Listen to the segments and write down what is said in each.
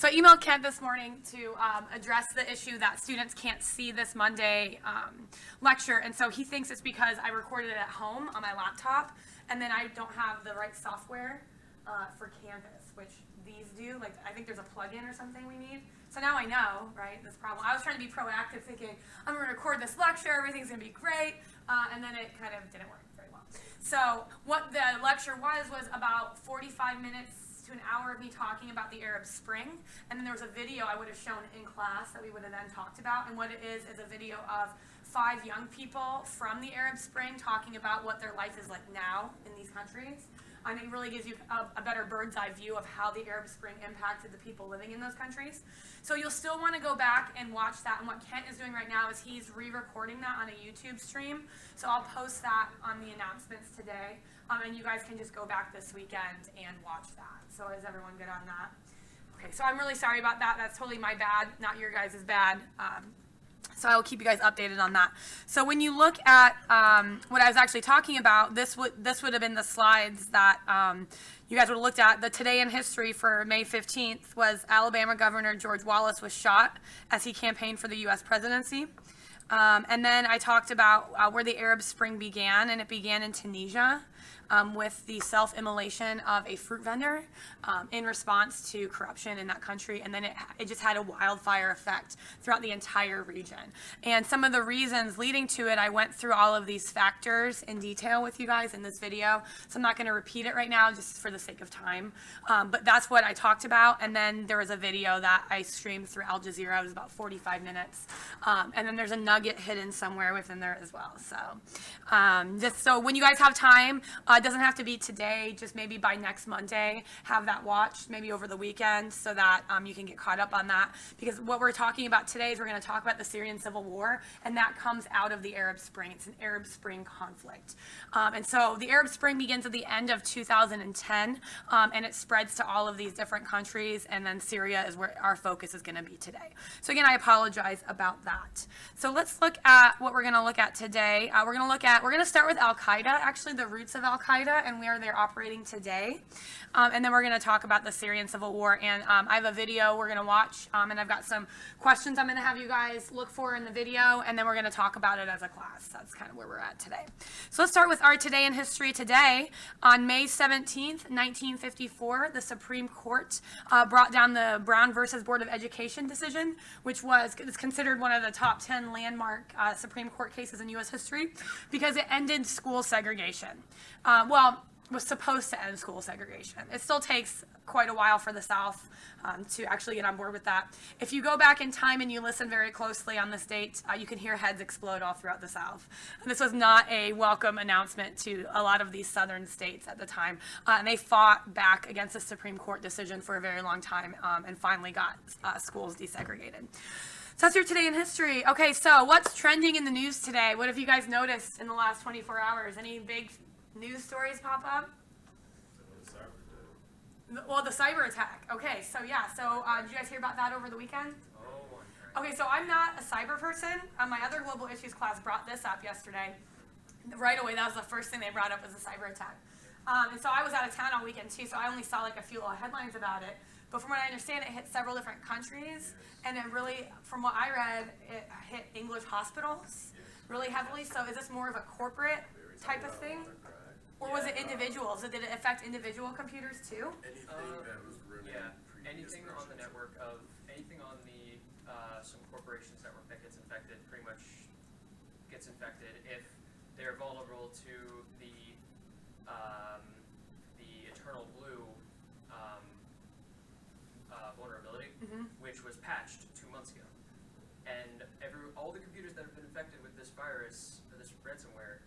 So I emailed Kent this morning to address the issue that students can't see this Monday lecture, and so he thinks it's because I recorded it at home on my laptop, and then I don't have the right software for Canvas, which these do. Like, I think there's a plugin or something we need. So now I know, right, this problem. I was trying to be proactive, thinking, I'm going to record this lecture, everything's going to be great, and then it kind of didn't work very well. So what the lecture was about 45 minutes to an hour of me talking about the Arab Spring, and then there was a video I would have shown in class that we would have then talked about, and what it is a video of 5 young people from the Arab Spring talking about what their life is like now in these countries. And it really gives you a better bird's eye view of how the Arab Spring impacted the people living in those countries. So you'll still want to go back and watch that. And what Kent is doing right now is he's re-recording that on a YouTube stream. So I'll post that on the announcements today. And you guys can just go back this weekend and watch that. So is everyone good on that? Okay, so I'm really sorry about that. That's totally my bad, not your guys' bad. So I will keep you guys updated on that. So when you look at what I was actually talking about, this would have been the slides that you guys would have looked at. The Today in History for May 15th was Alabama Governor George Wallace was shot as he campaigned for the U.S. presidency. And then I talked about where the Arab Spring began, and it began in Tunisia with the self-immolation of a fruit vendor in response to corruption in that country. And then it just had a wildfire effect throughout the entire region. And some of the reasons leading to it, I went through all of these factors in detail with you guys in this video. So I'm not going to repeat it right now just for the sake of time. But that's what I talked about. And then there was a video that I streamed through Al Jazeera. It was about 45 minutes. And then there's a nugget hidden somewhere within there as well. So just so when you guys have time, it doesn't have to be today, just maybe by next Monday, have that watched, maybe over the weekend, so that you can get caught up on that. Because what we're talking about today is we're going to talk about the Syrian civil war, and that comes out of the Arab Spring. It's an Arab Spring conflict. And so the Arab Spring begins at the end of 2010, and it spreads to all of these different countries, and then Syria is where our focus is going to be today. So again, I apologize about that. So let's look at what we're going to look at today. We're going to start with Al-Qaeda, actually the roots of Al-Qaeda and where they're operating today. And then we're going to talk about the Syrian civil war. And I have a video we're going to watch, and I've got some questions I'm going to have you guys look for in the video, and then we're going to talk about it as a class. That's kind of where we're at today. So let's start with our Today in History today. On May 17th, 1954, the Supreme Court brought down the Brown versus Board of Education decision, which is considered one of the top 10 landmark Supreme Court cases in U.S. history because it ended school segregation. Was supposed to end school segregation. It still takes quite a while for the South to actually get on board with that. If you go back in time and you listen very closely on this date, you can hear heads explode all throughout the South. And this was not a welcome announcement to a lot of these southern states at the time. And they fought back against the Supreme Court decision for a very long time and finally got schools desegregated. So that's your Today in History. Okay, so what's trending in the news today? What have you guys noticed in the last 24 hours? Any big news stories pop up? Well, the cyber attack. Okay, so yeah. So did you guys hear about that over the weekend? Okay, so I'm not a cyber person. My other global issues class brought this up yesterday. Right away, that was the first thing they brought up was the cyber attack. And so I was out of town all weekend too, so I only saw like a few little headlines about it. But from what I understand, it hit several different countries, and it really, from what I read, it hit English hospitals really heavily. So is this more of a corporate type of thing? Or was it individuals? Did it affect individual computers too? Anything that was running anything on the network of, anything on the, some corporation's network that gets infected pretty much gets infected if they're vulnerable to the Eternal Blue vulnerability, which was patched 2 months ago. And all the computers that have been infected with this virus, or this ransomware,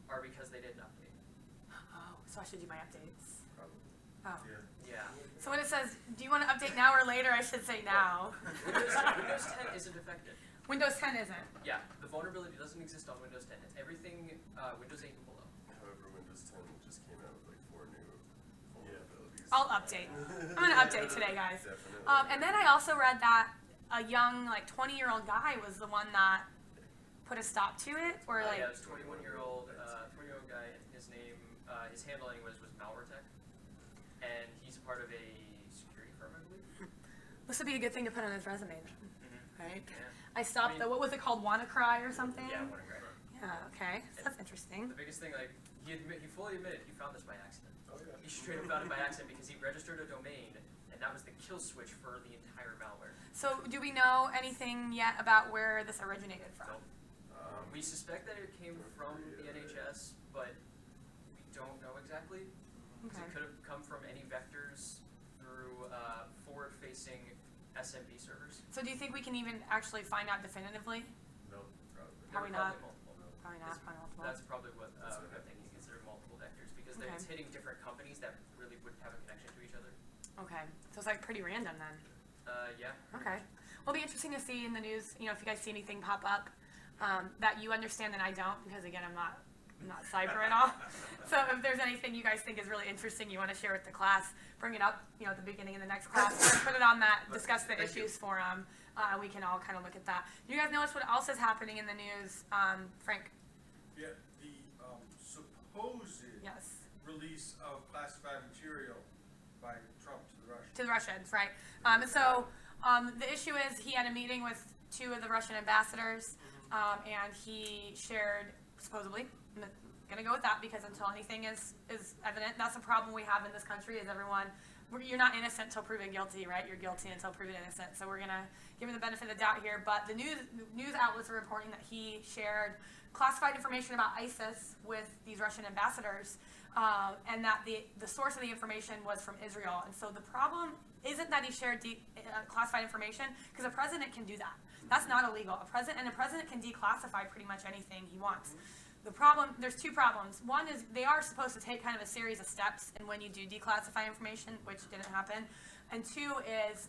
are because they didn't update. Oh, so I should do my updates. Probably. Oh. Yeah. So when it says, do you want to update now or later, I should say now. Windows 10 isn't affected. Windows 10 isn't. Yeah, the vulnerability doesn't exist on Windows 10. It's everything Windows 8 and below. However, Windows 10 just came out with like 4 new vulnerabilities. I'll update. I'm going to update today, guys. Definitely. And then I also read that a young, like 20-year-old guy was the one that put a stop to it, or like. Yeah, it was 21-year-old guy. His name, his handle anyways was Malwaretech, and he's part of a security firm, I believe. This would be a good thing to put on his resume then, right? Yeah. I stopped the, what was it called, WannaCry or something? Yeah, what a great. Yeah, okay, so that's interesting. The biggest thing, like, he fully admitted he found this by accident. Oh, yeah. He straight up found it by accident because he registered a domain, and that was the kill switch for the entire malware. So do we know anything yet about where this originated from? So, we suspect that it came from the NHS, but we don't know exactly. Okay. It could have come from any vectors through forward-facing SMB servers. So do you think we can even actually find out definitively? No, probably. Probably There were not. multiple. Probably not, probably multiple. That's probably what That's we're okay. thinking, consider multiple vectors, because Okay. it's hitting different companies that really wouldn't have a connection to each other. Okay, so it's like pretty random then. Yeah. Okay. Well, it'll be interesting to see in the news, you know, if you guys see anything pop up that you understand and I don't, because again, I'm not cyber at all. So if there's anything you guys think is really interesting you want to share with the class, bring it up, you know, at the beginning of the next class, or put it on that discuss the issues forum. We can all kind of look at that. You guys notice what else is happening in the news, Frank? Yeah, the supposed Yes. release of classified material by Trump to the Russians. To the Russians, right? And so the issue is he had a meeting with 2 of the Russian ambassadors, and he shared, supposedly, I'm gonna go with that because until anything is evident, that's a problem we have in this country is everyone, you're not innocent until proven guilty, right? You're guilty until proven innocent. So we're gonna give him the benefit of the doubt here. But the news outlets are reporting that he shared classified information about ISIS with these Russian ambassadors, and that the source of the information was from Israel. And so the problem isn't that he shared classified information, because a president can do that. That's not illegal. A president can declassify pretty much anything he wants. The problem, there's 2 problems. One is they are supposed to take kind of a series of steps, and when you do declassify information, which didn't happen. And 2 is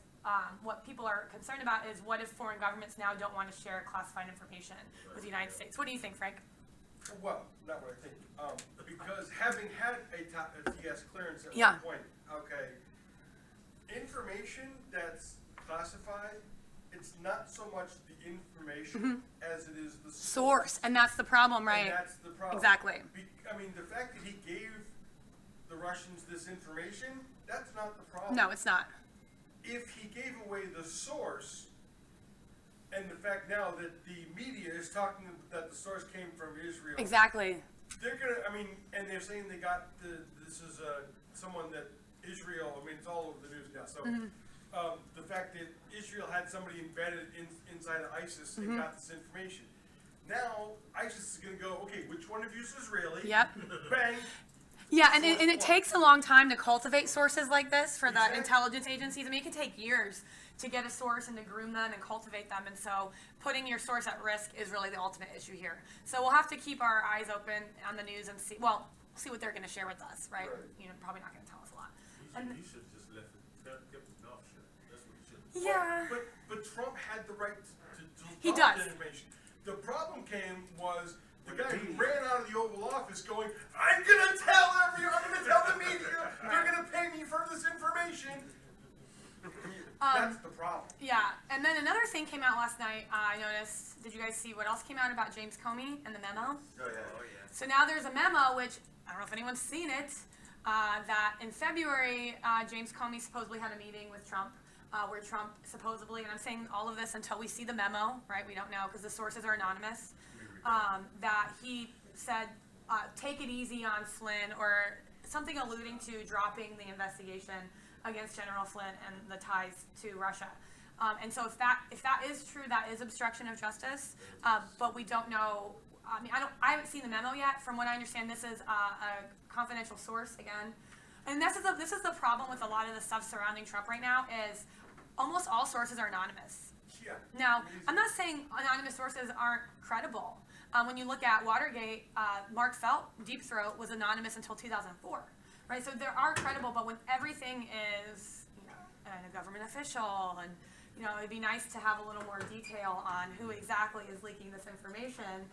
what people are concerned about is what if foreign governments now don't want to share classified information with the United States? What do you think, Frank? Well, not what I think. Because having had a TS clearance at Yeah. one point, okay, information that's classified, it's not so much the information as it is the Source, and that's the problem, right? And that's the problem. Exactly. I mean, the fact that he gave the Russians this information, that's not the problem. No, it's not. If he gave away the source, and the fact now that the media is talking that the source came from Israel, Exactly. they're gonna, I mean, and they're saying they got this is someone that Israel, I mean, it's all over the news now, so the fact that Israel had somebody embedded inside of ISIS and got this information. Now, ISIS is gonna go, okay, which one of you is Israeli? Yep. Bang. Yeah, and it takes a long time to cultivate sources like this for the Exactly. intelligence agencies. I mean, it can take years to get a source and to groom them and cultivate them. And so putting your source at risk is really the ultimate issue here. So we'll have to keep our eyes open on the news and see what they're going to share with us, right? Right. You know, probably not going to tell us a lot. He should just left it, kept his mouth shut. That's what he should. Yeah. But Trump had the right to He drop does. the information. The problem came was the guy who ran out of the Oval Office going, I'm gonna tell the media, they're gonna pay me for this information. That's the problem. Yeah, and then another thing came out last night. I noticed. Did you guys see what else came out about James Comey and the memo? Oh, yeah. Oh yeah. So now there's a memo, which I don't know if anyone's seen it, that in February, James Comey supposedly had a meeting with Trump, where Trump supposedly, and I'm saying all of this until we see the memo, right? We don't know because the sources are anonymous, that he said, take it easy on Flynn, or something alluding to dropping the investigation against General Flynn and the ties to Russia. And so if that is true, that is obstruction of justice. But we don't know. I mean, I haven't seen the memo yet. From what I understand, this is a confidential source again. And this is the problem with a lot of the stuff surrounding Trump right now is almost all sources are anonymous. Yeah. Now, I'm not saying anonymous sources aren't credible. When you look at Watergate, Mark Felt, Deep Throat, was anonymous until 2004. Right, so there are credible, but when everything is, a government official, and it'd be nice to have a little more detail on who exactly is leaking this information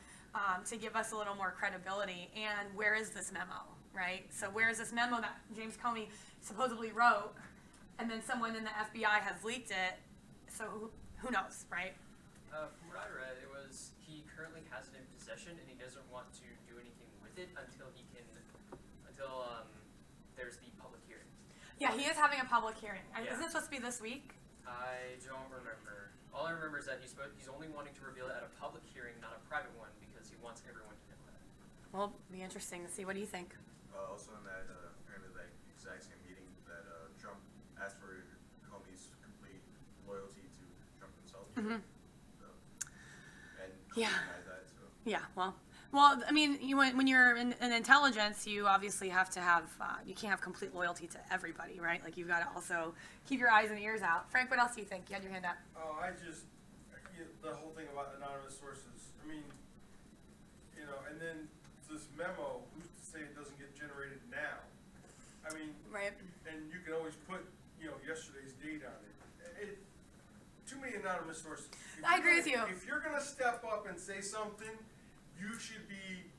to give us a little more credibility. And where is this memo, right? So where is this memo that James Comey supposedly wrote, and then someone in the FBI has leaked it? So who knows, right? From what I read, it was he currently has it in possession, and he doesn't want to do anything with it until there's the public hearing. Yeah, he is having a public hearing. Yeah. Isn't it supposed to be this week? I don't remember. All I remember is that he's only wanting to reveal it at a public hearing, not a private one, because he wants everyone to know that. Well, it'll be interesting to see. What do you think? Also in that, apparently that exact same meeting that, Trump asked for Comey's complete loyalty to Trump himself. Mhm. So, and Yeah. Comey denied that, so. Yeah, well, I mean, when you're in intelligence, you obviously have to have, you can't have complete loyalty to everybody, right? Like, you've got to also keep your eyes and ears out. Frank, what else do you think? You had your hand up. Oh, the whole thing about anonymous sources, I mean, and then this memo, who's to say it doesn't get generated now? I mean, Right. and you can always put, yesterday's date on it. Too many anonymous sources. I agree with you. If you're gonna step up and say something, you should be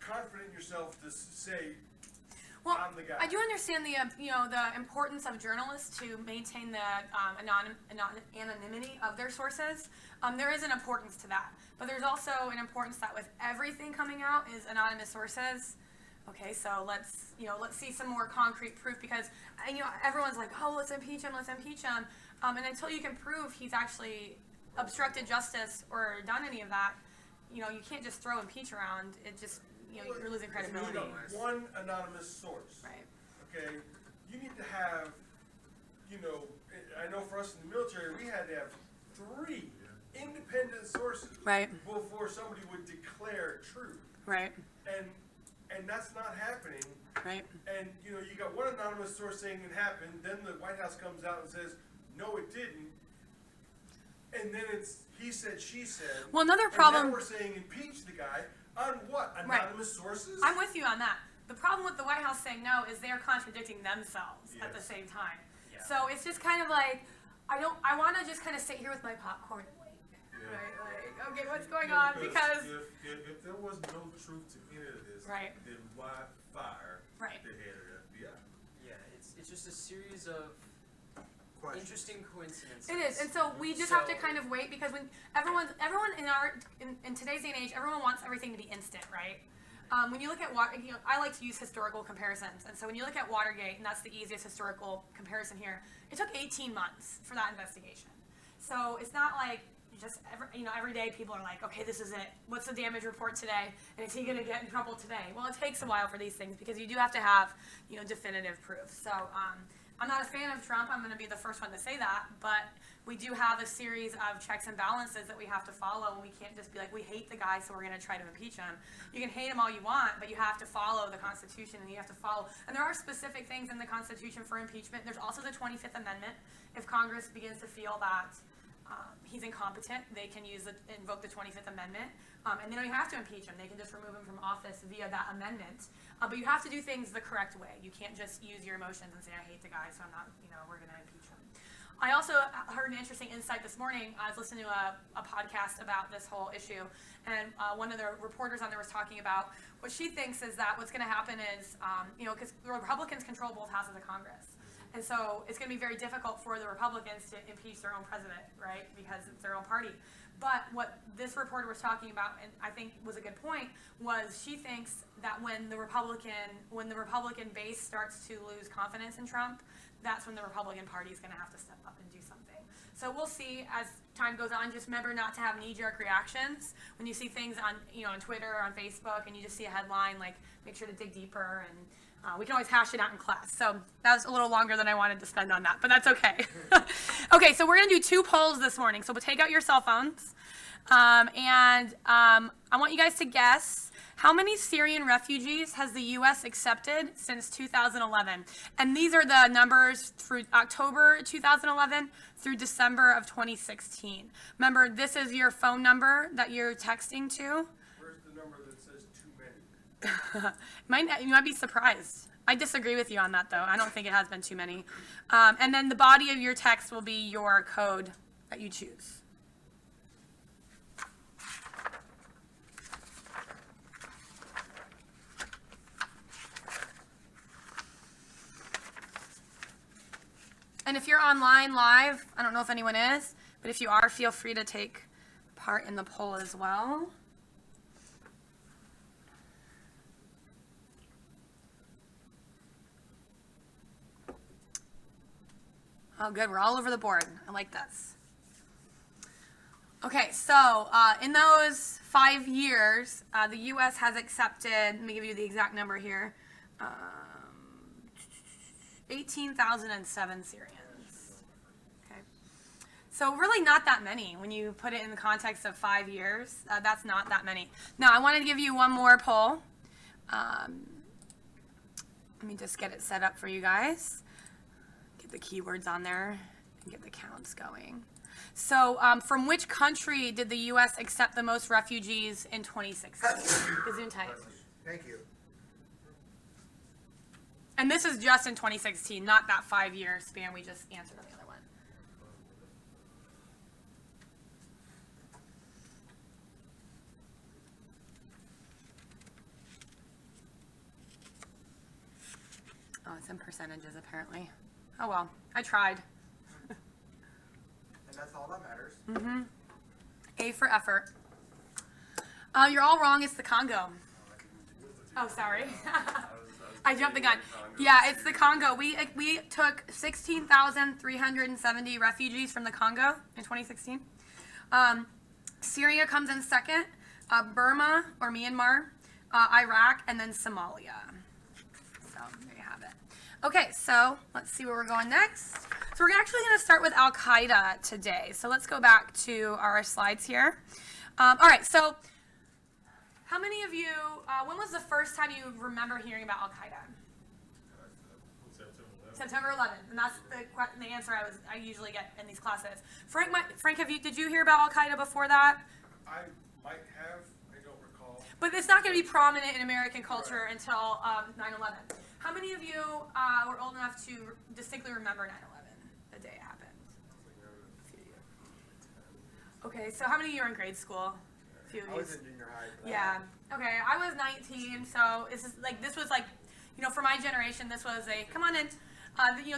confident in yourself to say, Well, I'm the guy. I do understand the the importance of journalists to maintain the anonymity of their sources. There is an importance to that, but there's also an importance that with everything coming out is anonymous sources. Okay, so let's see some more concrete proof, because everyone's like, oh, let's impeach him, and until you can prove he's actually obstructed justice or done any of that, you can't just throw impeach around. It just you're losing credibility. You need one anonymous source. Right. Okay, you need to have, I know for us in the military, we had to have 3 independent sources Right. before somebody would declare truth. Right. And that's not happening. Right. And, you got one anonymous source saying it happened, then the White House comes out and says, no, it didn't. And then it's he said, she said. Well, another And problem. now we're saying impeach the guy on what? Right. Anonymous sources? I'm with you on that. The problem with the White House saying no is they're contradicting themselves at the Yes. same time. Yeah. So it's just kind of like, I want to just kind of sit here with my popcorn and wait. Yeah. Right? Like, okay, what's going Yeah, on? Because if there was no truth to any of this, Right. then why fire Right. the head of the FBI? Yeah, it's just a series of interesting coincidences. it is, and so we just have to kind of wait, because when everyone in today's day and age, everyone wants everything to be instant, right? When you look at I like to use historical comparisons, and so when you look at Watergate, and that's the easiest historical comparison here, it took 18 months for that investigation. So it's not like just every day people are like, okay, this is it. What's the damage report today? And is he going to get in trouble today? Well, it takes a while for these things, because you do have to have definitive proof. So I'm not a fan of Trump. I'm going to be the first one to say that, but we do have a series of checks and balances that we have to follow, and we can't just be like, we hate the guy, so we're going to try to impeach him. You can hate him all you want, but you have to follow the Constitution, and you have to follow. And there are specific things in the Constitution for impeachment. There's also the 25th Amendment. If Congress begins to feel that he's incompetent, they can invoke the 25th Amendment, and they don't even have to impeach him. They can just remove him from office via that amendment. But you have to do things the correct way. You can't just use your emotions and say, I hate the guy, so I'm not, we're going to impeach him. I also heard an interesting insight this morning. I was listening to a podcast about this whole issue, and one of the reporters on there was talking about what she thinks is that what's going to happen is, because the Republicans control both houses of Congress. And so it's going to be very difficult for the Republicans to impeach their own president, right? Because it's their own party. But what this reporter was talking about, and I think was a good point, was she thinks that when the Republican base starts to lose confidence in Trump, that's when the Republican Party is going to have to step up and do something. So we'll see as time goes on. Just remember not to have knee-jerk reactions. When you see things on Twitter or on Facebook, and you just see a headline, like, make sure to dig deeper, and we can always hash it out in class. So that was a little longer than I wanted to spend on that, but that's okay. Okay, so we're going to do 2 polls this morning. So we'll take out your cell phones, and I want you guys to guess, how many Syrian refugees has the U.S. accepted since 2011? And these are the numbers through October 2011 through December of 2016. Remember, this is your phone number that you're texting to. Where's the number that says too many? You might be surprised. I disagree with you on that, though. I don't think it has been too many. And then the body of your text will be your code that you choose. And if you're online live, I don't know if anyone is, but if you are, feel free to take part in the poll as well. Oh, good. We're all over the board. I like this. Okay, so in those 5 years, the U.S. has accepted, let me give you the exact number here, 18,007 Syrians. Okay. So really not that many when you put it in the context of 5 years. That's not that many. Now, I want to give you one more poll. Let me just get it set up for you guys. Get the keywords on there and get the counts going. So from which country did the U.S. accept the most refugees in 2016? Gesundheit. Thank you. And this is just in 2016, not that 5-year span we just answered on the other one. Oh, it's in percentages apparently. Oh well, I tried. And that's all that matters. Mm-hmm. A for effort. You're all wrong. It's the Congo. Oh, sorry. I jumped the gun. Yeah, it's the Congo. We took 16,370 refugees from the Congo in 2016. Syria comes in second. Burma or Myanmar, Iraq, and then Somalia. So there you have it. Okay, so let's see where we're going next. So we're actually going to start with Al-Qaeda today. So let's go back to our slides here. All right, so how many of you, when was the first time you remember hearing about Al-Qaeda? September 11th, and that's the answer I usually get in these classes. Frank, did you hear about Al-Qaeda before that? I might have, I don't recall. But it's not going to be prominent in American culture until 9/11. How many of you were old enough to distinctly remember 9/11, the day it happened? Okay, so how many of you are in grade school? A few of I you. was in junior high. For that. Yeah. Okay, I was 19, so this was like, for my generation, this was a come on in.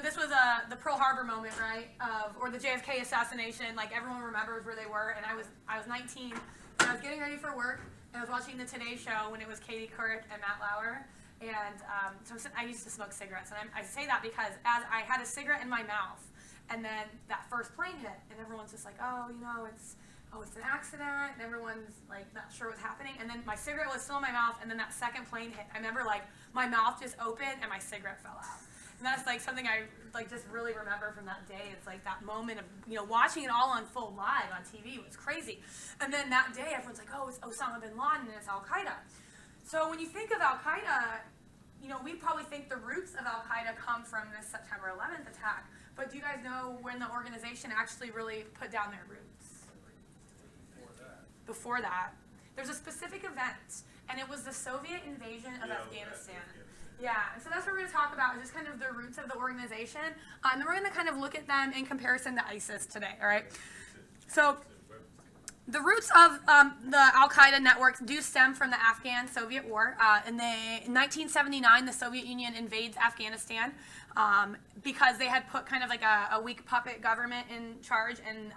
This was the Pearl Harbor moment, right? Or the JFK assassination. Like everyone remembers where they were, and I was 19, and I was getting ready for work, and I was watching the Today Show when it was Katie Couric and Matt Lauer, and so I used to smoke cigarettes, and I say that because as I had a cigarette in my mouth, and then that first plane hit, and everyone's just like, it's an accident, and everyone's like not sure what's happening, and then my cigarette was still in my mouth, and then that second plane hit. I remember like my mouth just opened and my cigarette fell out. And that's like something I just really remember from that day. It's like that moment of watching it all unfold live on TV was crazy. And then that day everyone's like, oh, it's Osama bin Laden and it's Al Qaeda. So when you think of Al Qaeda, we probably think the roots of Al Qaeda come from this September 11th attack. But do you guys know when the organization actually really put down their roots? Before that. There's a specific event, and it was the Soviet invasion of Afghanistan. Yeah, and so that's what we're going to talk about, is just kind of the roots of the organization. And then we're going to kind of look at them in comparison to ISIS today, all right? So the roots of the Al-Qaeda networks do stem from the Afghan-Soviet War. In 1979, the Soviet Union invades Afghanistan because they had put kind of like a weak puppet government in charge, and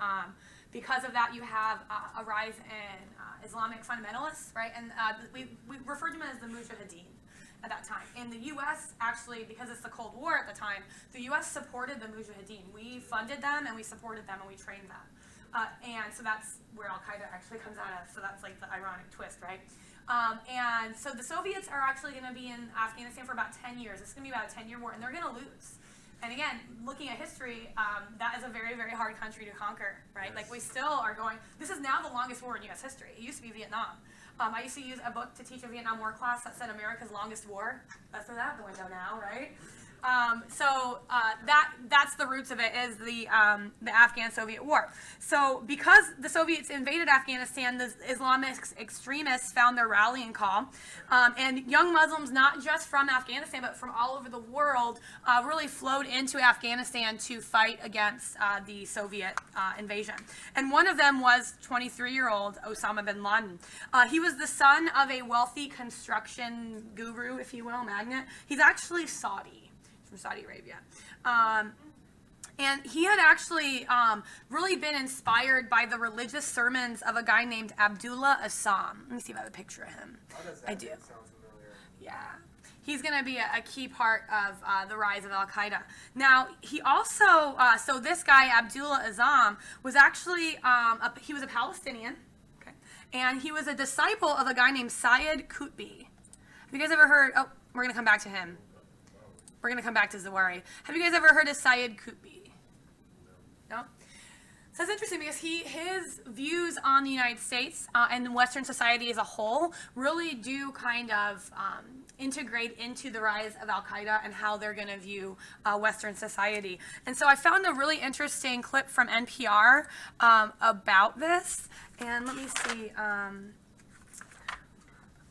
because of that, you have a rise in Islamic fundamentalists, right? And we referred to them as the Mujahideen at that time. In the U.S., actually, because it's the Cold War at the time, the U.S. supported the Mujahideen. We funded them, and we supported them, and we trained them. And so that's where Al-Qaeda actually comes out of. So that's like the ironic twist, right? And so the Soviets are actually going to be in Afghanistan for about 10 years. It's going to be about a 10-year war, and they're going to lose. And again, looking at history, that is a very, very hard country to conquer, right? Yes. Like we still are going, this is now the longest war in U.S. history. It used to be Vietnam. I used to use a book to teach a Vietnam War class that said America's longest war. Let's throw that out the window now, right? That's the roots of it, is the Afghan-Soviet War. So because the Soviets invaded Afghanistan, the Islamic extremists found their rallying call. And young Muslims, not just from Afghanistan, but from all over the world, really flowed into Afghanistan to fight against the Soviet invasion. And one of them was 23-year-old Osama bin Laden. He was the son of a wealthy construction guru, if you will, magnate. He's actually Saudi. From Saudi Arabia. And he had actually really been inspired by the religious sermons of a guy named Abdullah Assam. Let me see if I have a picture of him. How does that I do. sound familiar? Yeah. He's going to be a key part of the rise of Al-Qaeda. Now, he also, so this guy, Abdullah Azzam, was actually, he was a Palestinian, okay, and he was a disciple of a guy named Syed Qutb. Have you guys ever heard, oh, we're going to come back to him. We're going to come back to Zawahiri. Have you guys ever heard of Syed Qutb? No? So it's interesting because his views on the United States and Western society as a whole really do kind of integrate into the rise of Al-Qaeda and how they're going to view Western society. And so I found a really interesting clip from NPR about this. And let me see.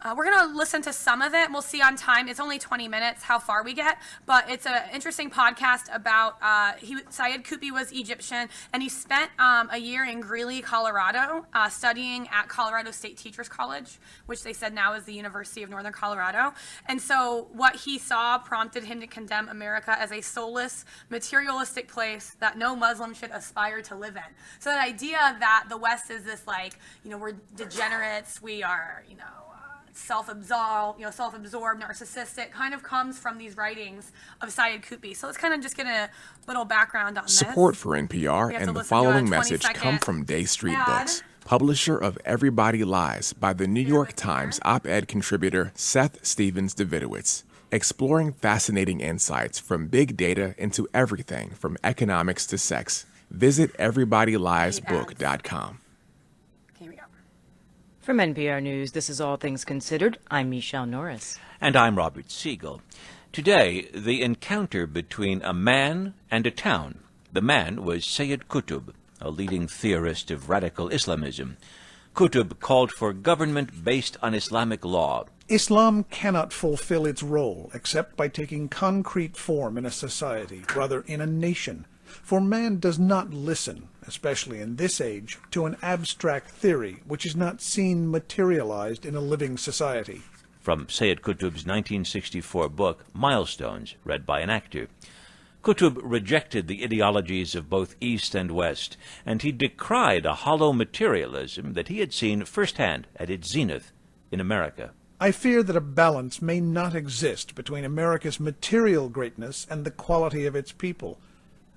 We're going to listen to some of it. We'll see on time. It's only 20 minutes how far we get, but it's an interesting podcast about Syed Qutb was Egyptian, and he spent a year in Greeley, Colorado, studying at Colorado State Teachers College, which they said now is the University of Northern Colorado. And so what he saw prompted him to condemn America as a soulless, materialistic place that no Muslim should aspire to live in. So that idea that the West is this, like, we're degenerates, we are, self-absorbed, narcissistic, kind of comes from these writings of Syed Qutb. So let's kind of just get a little background on this. Support for NPR and the following message come from Day Street Books, publisher of Everybody Lies by the New York Times op-ed contributor Seth Stevens Davidowitz, exploring fascinating insights from big data into everything from economics to sex. Visit everybodyliesbook.com. Here we go. From NPR News, this is All Things Considered. I'm Michelle Norris. And I'm Robert Siegel. Today, the encounter between a man and a town. The man was Syed Qutb, a leading theorist of radical Islamism. Qutb called for government based on Islamic law. Islam cannot fulfill its role except by taking concrete form in a society, rather in a nation. For man does not listen, especially in this age, to an abstract theory which is not seen materialized in a living society. From Syed Qutb's 1964 book, Milestones, read by an actor. Qutb rejected the ideologies of both East and West, and he decried a hollow materialism that he had seen firsthand at its zenith in America. I fear that a balance may not exist between America's material greatness and the quality of its people.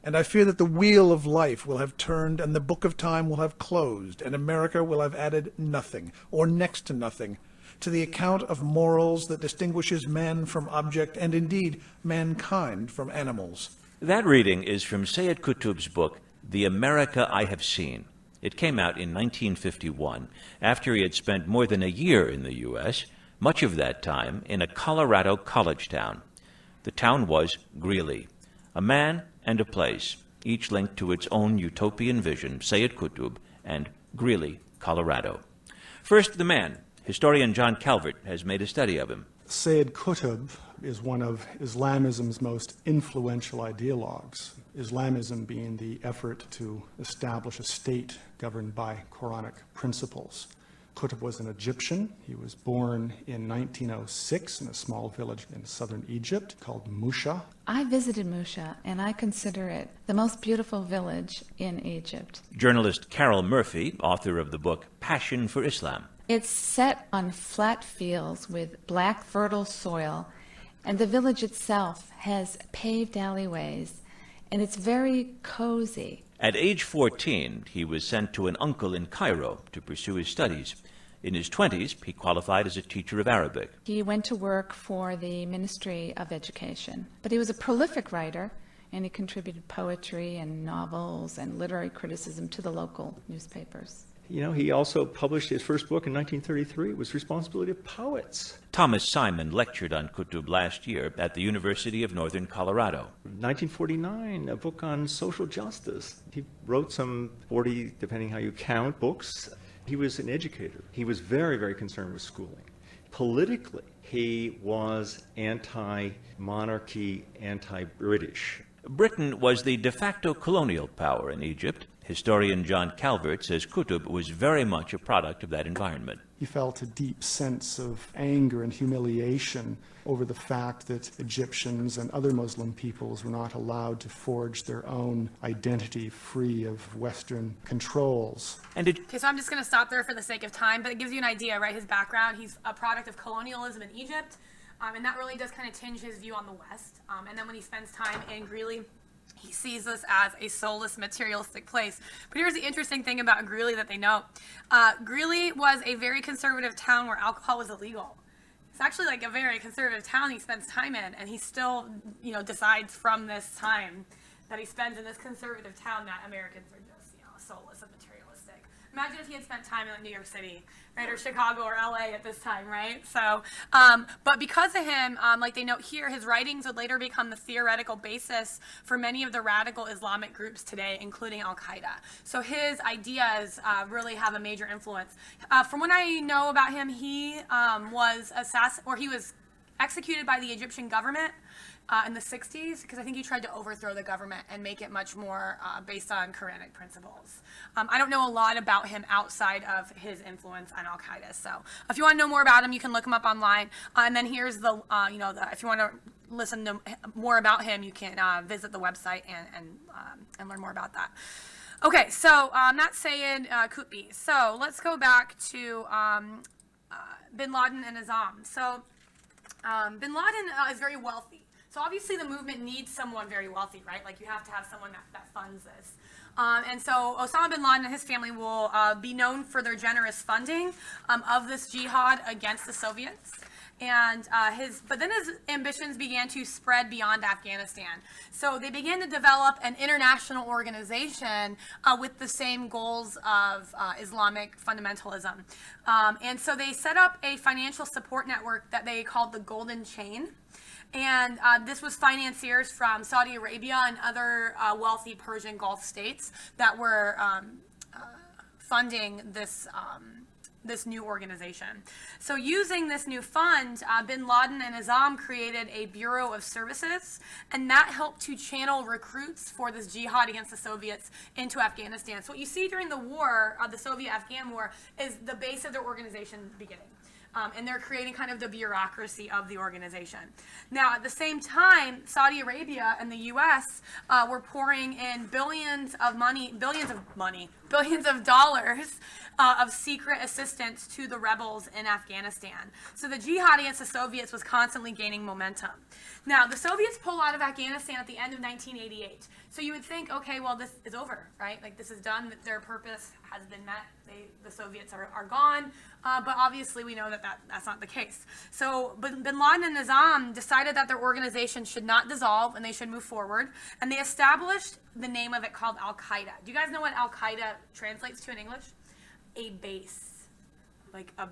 And I fear that the wheel of life will have turned and the book of time will have closed, and America will have added nothing, or next to nothing, to the account of morals that distinguishes man from object, and indeed mankind from animals. That reading is from Syed Qutb's book, The America I Have Seen. It came out in 1951, after he had spent more than a year in the U.S., much of that time in a Colorado college town. The town was Greeley, a man and a place, each linked to its own utopian vision, Syed Qutb and Greeley, Colorado. First, the man. Historian John Calvert has made a study of him. Syed Qutb is one of Islamism's most influential ideologues, Islamism being the effort to establish a state governed by Quranic principles. Qutb was an Egyptian. He was born in 1906 in a small village in southern Egypt called Musha. I visited Musha, and I consider it the most beautiful village in Egypt. Journalist Carol Murphy, author of the book Passion for Islam. It's set on flat fields with black fertile soil, and the village itself has paved alleyways, and it's very cozy. At age 14, he was sent to an uncle in Cairo to pursue his studies. In his 20s, he qualified as a teacher of Arabic. He went to work for the Ministry of Education, but he was a prolific writer, and he contributed poetry and novels and literary criticism to the local newspapers. He also published his first book in 1933. It was Responsibility of Poets. Thomas Simon lectured on Qutb last year at the University of Northern Colorado. 1949, a book on social justice. He wrote some 40, depending how you count, books. He was an educator. He was very, very concerned with schooling. Politically, he was anti-monarchy, anti-British. Britain was the de facto colonial power in Egypt. Historian John Calvert says Qutb was very much a product of that environment. He felt a deep sense of anger and humiliation over the fact that Egyptians and other Muslim peoples were not allowed to forge their own identity free of Western controls. Okay, so I'm just going to stop there for the sake of time, but it gives you an idea, right? His background, he's a product of colonialism in Egypt. And that really does kind of tinge his view on the West. And then when he spends time in Greeley, he sees this as a soulless, materialistic place. But here's the interesting thing about Greeley that they know. Greeley was a very conservative town where alcohol was illegal. It's actually like a very conservative town he spends time in, and he still, decides from this time that he spends in this conservative town that Americans are just, soulless and materialistic. Imagine if he had spent time in like New York City, right, or Chicago or LA at this time, right? So, but because of him, like they note here, his writings would later become the theoretical basis for many of the radical Islamic groups today, including Al-Qaeda. So his ideas really have a major influence. From what I know about him, he was he was executed by the Egyptian government in the 60s, because I think he tried to overthrow the government and make it much more based on Quranic principles. I don't know a lot about him outside of his influence on Al-Qaeda. So if you want to know more about him, you can look him up online. And then here's the, if you want to listen to more about him, you can visit the website and learn more about that. Okay, so not Sayed Qutb. So let's go back to bin Laden and Nizam. So bin Laden is very wealthy. So obviously the movement needs someone very wealthy, right? Like you have to have someone that funds this. And so Osama bin Laden and his family will be known for their generous funding of this jihad against the Soviets. And but then his ambitions began to spread beyond Afghanistan. So they began to develop an international organization with the same goals of Islamic fundamentalism. And so they set up a financial support network that they called the Golden Chain. And this was financiers from Saudi Arabia and other wealthy Persian Gulf states that were funding this this new organization. So using this new fund, bin Laden and Nizam created a Bureau of Services, and that helped to channel recruits for this jihad against the Soviets into Afghanistan. So what you see during the war, the Soviet-Afghan war, is the base of their organization beginning. And they're creating kind of the bureaucracy of the organization. Now, at the same time, Saudi Arabia and the U.S. Were pouring in billions of dollars of secret assistance to the rebels in Afghanistan. So the jihad against the Soviets was constantly gaining momentum. Now, the Soviets pull out of Afghanistan at the end of 1988. So you would think, okay, well, this is over, right? Like, this is done, their purpose has been met, the Soviets are gone, but obviously we know that that's not the case. So bin Laden and Nizam decided that their organization should not dissolve and they should move forward, and they established the name of it called Al-Qaeda. Do you guys know what Al-Qaeda translates to in English? A base, like a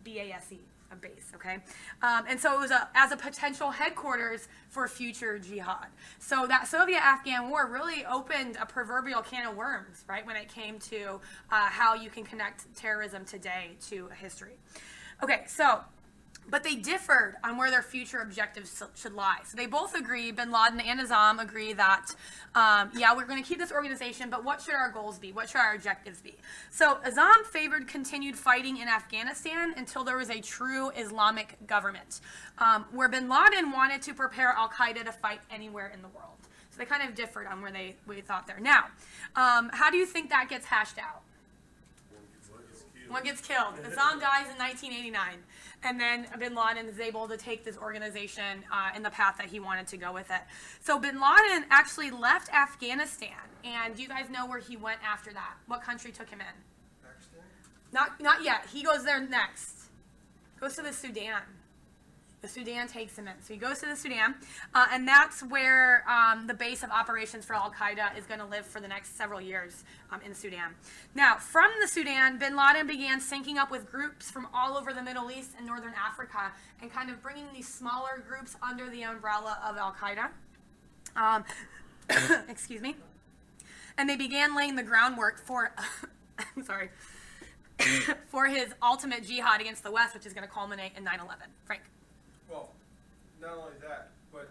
B-A-S-E. A base, okay? And so it was as a potential headquarters for future jihad. So that Soviet-Afghan war really opened a proverbial can of worms, right, when it came to how you can connect terrorism today to history. Okay, so, but they differed on where their future objectives should lie. So they both agree, bin Laden and Nizam agree that, yeah, we're going to keep this organization, but what should our goals be? What should our objectives be? So Nizam favored continued fighting in Afghanistan until there was a true Islamic government, where bin Laden wanted to prepare Al-Qaeda to fight anywhere in the world. So they kind of differed on where we thought there. Now, how do you think that gets hashed out? One gets killed. Nizam dies in 1989. And then bin Laden is able to take this organization in the path that he wanted to go with it. So bin Laden actually left Afghanistan. And do you guys know where he went after that? What country took him in? Pakistan? Not yet. He goes there next. Goes to the Sudan. The Sudan takes him in. So he goes to the Sudan, and that's where the base of operations for Al-Qaeda is going to live for the next several years in Sudan. Now, from the Sudan, bin Laden began syncing up with groups from all over the Middle East and Northern Africa and kind of bringing these smaller groups under the umbrella of Al-Qaeda. Excuse me. And they began laying the groundwork for, I'm sorry, for his ultimate jihad against the West, which is going to culminate in 9/11. Frank. Well, not only that, but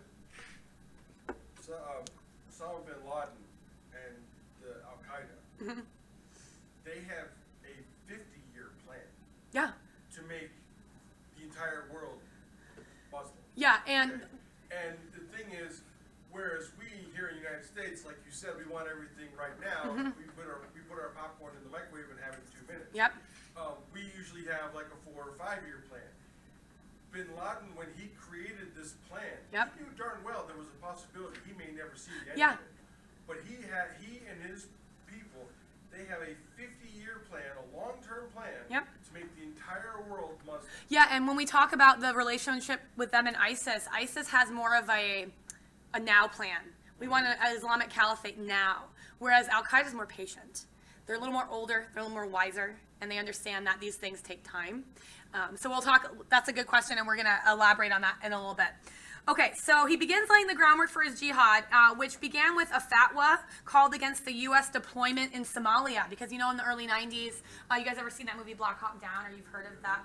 Osama bin Laden and the Al-Qaeda, they have a 50-year plan. Yeah. To make the entire world Muslim. Yeah, and okay? And the thing is, whereas we here in the United States, like you said, we want everything right now. We put our popcorn in the microwave and have it in 2 minutes. Yep. We usually have like a 4 or 5 year plan. Bin Laden, when he created this plan, Yep. he knew darn well there was a possibility he may never see the end Yeah. of it. But he and his people, they have a 50-year plan, a long-term plan, Yep. to make the entire world Muslim. Yeah, and when we talk about the relationship with them and ISIS, ISIS has more of a now plan. We want an Islamic caliphate now, whereas Al Qaeda is more patient. They're a little more older, they're a little more wiser, and they understand that these things take time. So we'll talk, that's a good question, and we're going to elaborate on that in a little bit. Okay, so he begins laying the groundwork for his jihad, which began with a fatwa called against the U.S. deployment in Somalia. Because, you know, in the early 90s, you guys ever seen that movie Black Hawk Down, or you've heard of that?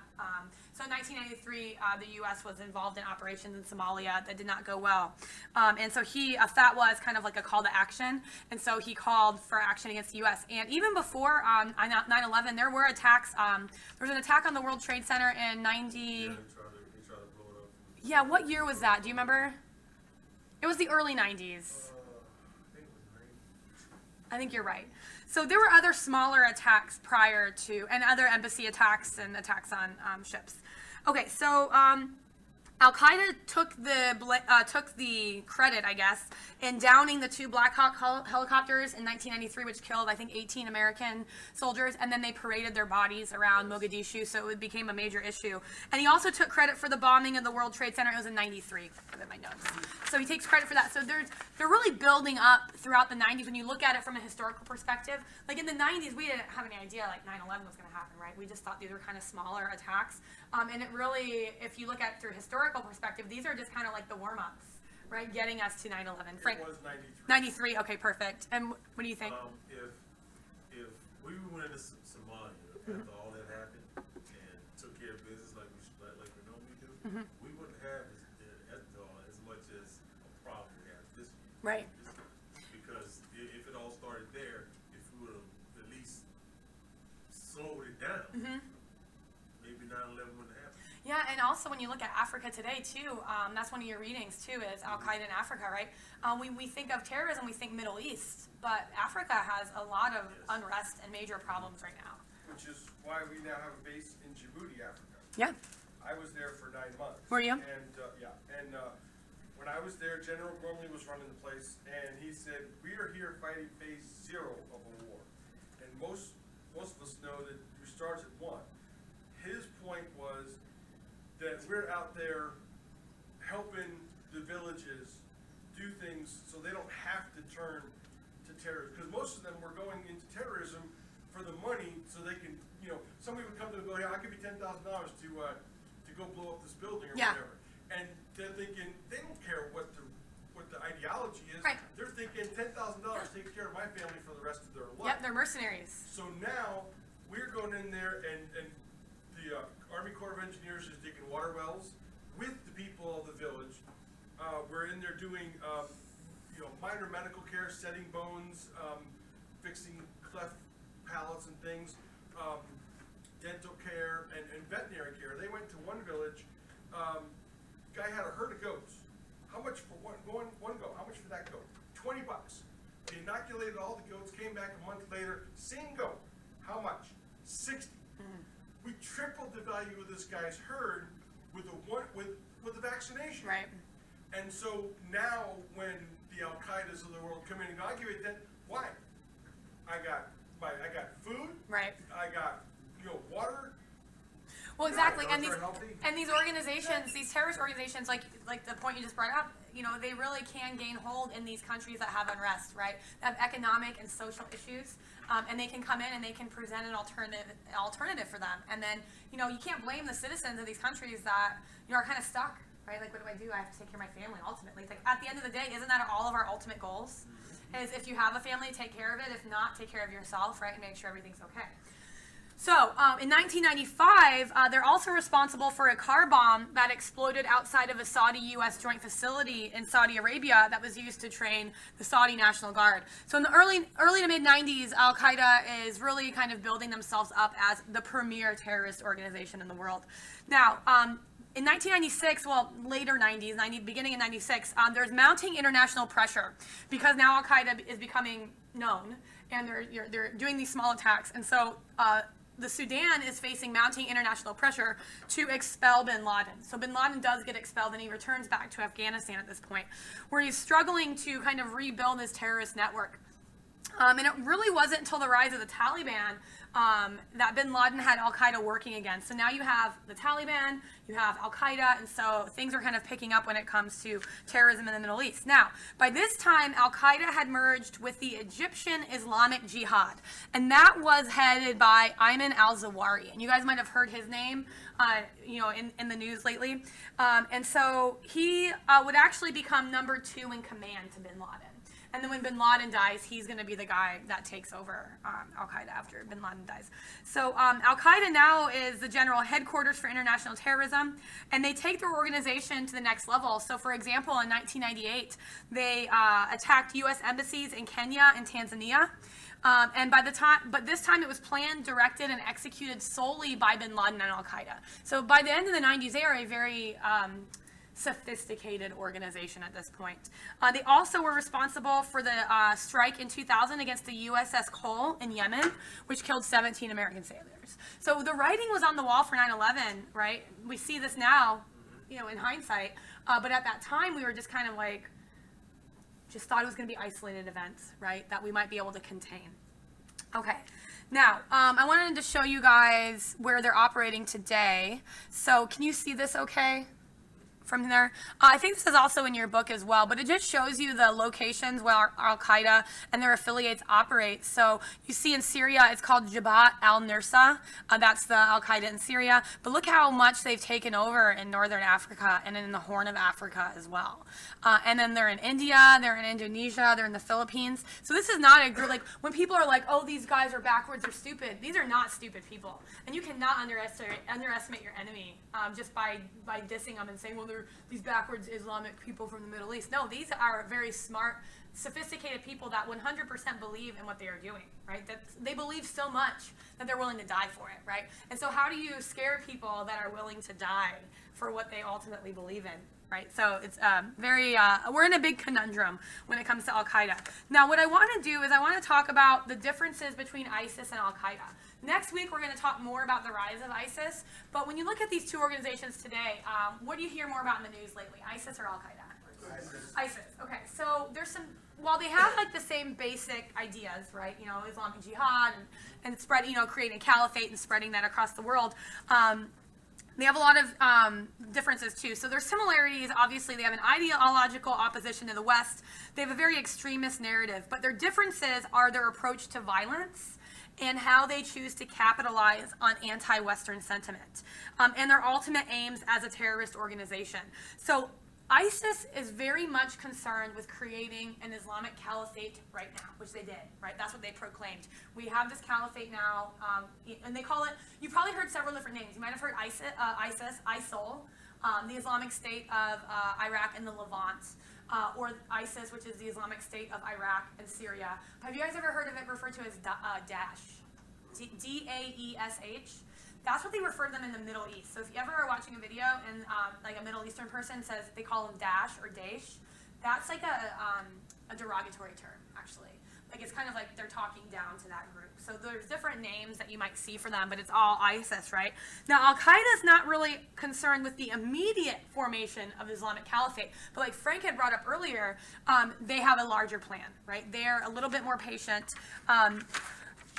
So in 1993, the U.S. was involved in operations in Somalia that did not go well. And so a fatwa is kind of like a call to action. And so he called for action against the U.S. And even before 9/11, there were attacks. There was an attack on the World Trade Center in 90. Yeah, they try to blow it up. Yeah, what year was that? Do you remember? It was the early 90s. I think you're right. So there were other smaller attacks prior to, and other embassy attacks and attacks on ships. Okay, so Al Qaeda took the credit, I guess, in downing the 2 Black Hawk helicopters in 1993, which killed, I think, 18 American soldiers, and then they paraded their bodies around Mogadishu, so it became a major issue. And he also took credit for the bombing of the World Trade Center. It was in 93, I have my notes. So he takes credit for that. So they're really building up throughout the 90s when you look at it from a historical perspective. Like in the 90s, we didn't have any idea like 9/11 was going to happen, right? We just thought these were kind of smaller attacks. And it really, if you look at it through historical perspective, these are just kind of like the warm-ups, right? Getting us to 9/11. Frank? It was 93. 93, okay, perfect. And what do you think? If we went into Somalia after all that happened and took care of business like we normally do, we wouldn't have as much as a problem we have this year. Right. Because if it all started there, if we would have at least slowed it down, maybe 9/11 wouldn't happen. Yeah, and also when you look at Africa today too, that's one of your readings too, is Al Qaeda in Africa, right? We think of terrorism, we think Middle East, but Africa has a lot of unrest and major problems right now. Which is why we now have a base in Djibouti, Africa. Yeah. I was there for 9 months. Were you? And when I was there, General Gormley was running the place, and he said, "We are here fighting phase 0 of a war." And most of us know that it starts at 1. His point was that we're out there helping the villages do things so they don't have to turn to terrorism. Because most of them were going into terrorism for the money so they can, somebody would come to them and go, "Yeah, I'll give you $10,000 to go blow up this building," or whatever. And they're thinking, they don't care what the ideology is. Right. They're thinking $10,000 takes care of my family for the rest of their life. Yep, they're mercenaries. So now we're going in there, and the Army Corps of Engineers is digging water wells with the people of the village. We're in there doing minor medical care, setting bones, fixing cleft palates and things, dental care, and veterinary care. They went to one village. Guy had a herd of goats. How much for one goat? How much for that goat? $20. They inoculated all the goats, came back a month later, same goat. How much? $60. We tripled the value of this guy's herd with the vaccination. Right. And so now when the Al Qaedas of the world come in and go, "I give you that," why? I got food. Right. I got water. Well, exactly, and Dogs are healthy. these organizations, these terrorist organizations, like the point you just brought up, they really can gain hold in these countries that have unrest, right? That have economic and social issues, and they can come in and they can present an alternative for them. And then, you can't blame the citizens of these countries that are kind of stuck, right? Like, what do I do? I have to take care of my family. Ultimately, it's like at the end of the day, isn't that all of our ultimate goals? Is if you have a family, take care of it. If not, take care of yourself, right, and make sure everything's okay. So, in 1995, they're also responsible for a car bomb that exploded outside of a Saudi-U.S. joint facility in Saudi Arabia that was used to train the Saudi National Guard. So in the early to mid-90s, Al-Qaeda is really kind of building themselves up as the premier terrorist organization in the world. Now, in 1996, well, later 90s, beginning in 96, there's mounting international pressure because now Al-Qaeda is becoming known and they're doing these small attacks. And so the Sudan is facing mounting international pressure to expel bin Laden. So bin Laden does get expelled and he returns back to Afghanistan at this point, where he's struggling to kind of rebuild his terrorist network. And it really wasn't until the rise of the Taliban that bin Laden had al-Qaeda working again. So now you have the Taliban, you have al-Qaeda, and so things are kind of picking up when it comes to terrorism in the Middle East. Now, by this time, al-Qaeda had merged with the Egyptian Islamic Jihad, and that was headed by Ayman al-Zawahiri. And you guys might have heard his name in the news lately. And so he would actually become number 2 in command to bin Laden. And then when bin Laden dies, he's going to be the guy that takes over al-Qaeda after bin Laden dies. So al-Qaeda now is the general headquarters for international terrorism, and they take their organization to the next level. So for example, in 1998, they attacked U.S. embassies in Kenya and Tanzania. But this time it was planned, directed, and executed solely by bin Laden and al-Qaeda. So by the end of the 90s, they are a very sophisticated organization at this point. They also were responsible for the strike in 2000 against the USS Cole in Yemen, which killed 17 American sailors. So the writing was on the wall for 9/11, right? We see this now, in hindsight. But at that time, we were just kind of like, just thought it was going to be isolated events, right, that we might be able to contain. Okay. Now, I wanted to show you guys where they're operating today. So can you see this okay? From there. I think this is also in your book as well, but it just shows you the locations where al-Qaeda and their affiliates operate. So you see in Syria, it's called Jabhat al-Nusra. That's the al-Qaeda in Syria. But look how much they've taken over in northern Africa and in the Horn of Africa as well. And then they're in India, they're in Indonesia, they're in the Philippines. So this is not a group, like when people are like, oh, these guys are backwards, they're stupid. These are not stupid people. And you cannot underestimate your enemy just by dissing them and saying, well, they're these backwards Islamic people from the Middle East. No, these are very smart, sophisticated people that 100% believe in what they are doing, right? That they believe so much that they're willing to die for it, right? And so how do you scare people that are willing to die for what they ultimately believe in, right? So it's we're in a big conundrum when it comes to al-Qaeda. Now, what I want to do is I want to talk about the differences between ISIS and al-Qaeda. Next week, we're going to talk more about the rise of ISIS. But when you look at these two organizations today, what do you hear more about in the news lately, ISIS or al-Qaeda? ISIS. Okay, so there's some, while they have like the same basic ideas, right? Islamic Jihad and spread, creating a caliphate and spreading that across the world. They have a lot of differences too. So there's similarities. Obviously, they have an ideological opposition to the West. They have a very extremist narrative. But their differences are their approach to violence and how they choose to capitalize on anti-Western sentiment, and their ultimate aims as a terrorist organization. So ISIS is very much concerned with creating an Islamic caliphate right now, which they did, right? That's what they proclaimed. We have this caliphate now, and they call it, you've probably heard several different names. You might have heard ISIL, the Islamic State of Iraq and the Levant, or ISIS, which is the Islamic State of Iraq and Syria. Have you guys ever heard of it referred to as Daesh? D-A-E-S-H? That's what they refer to them in the Middle East. So if you ever are watching a video and like a Middle Eastern person says they call them Daesh or Daesh, that's like a derogatory term, actually. Like it's kind of like they're talking down to that group. So there's different names that you might see for them, but it's all ISIS, right? Now, al-Qaeda is not really concerned with the immediate formation of the Islamic Caliphate, but like Frank had brought up earlier, they have a larger plan, right? They're a little bit more patient,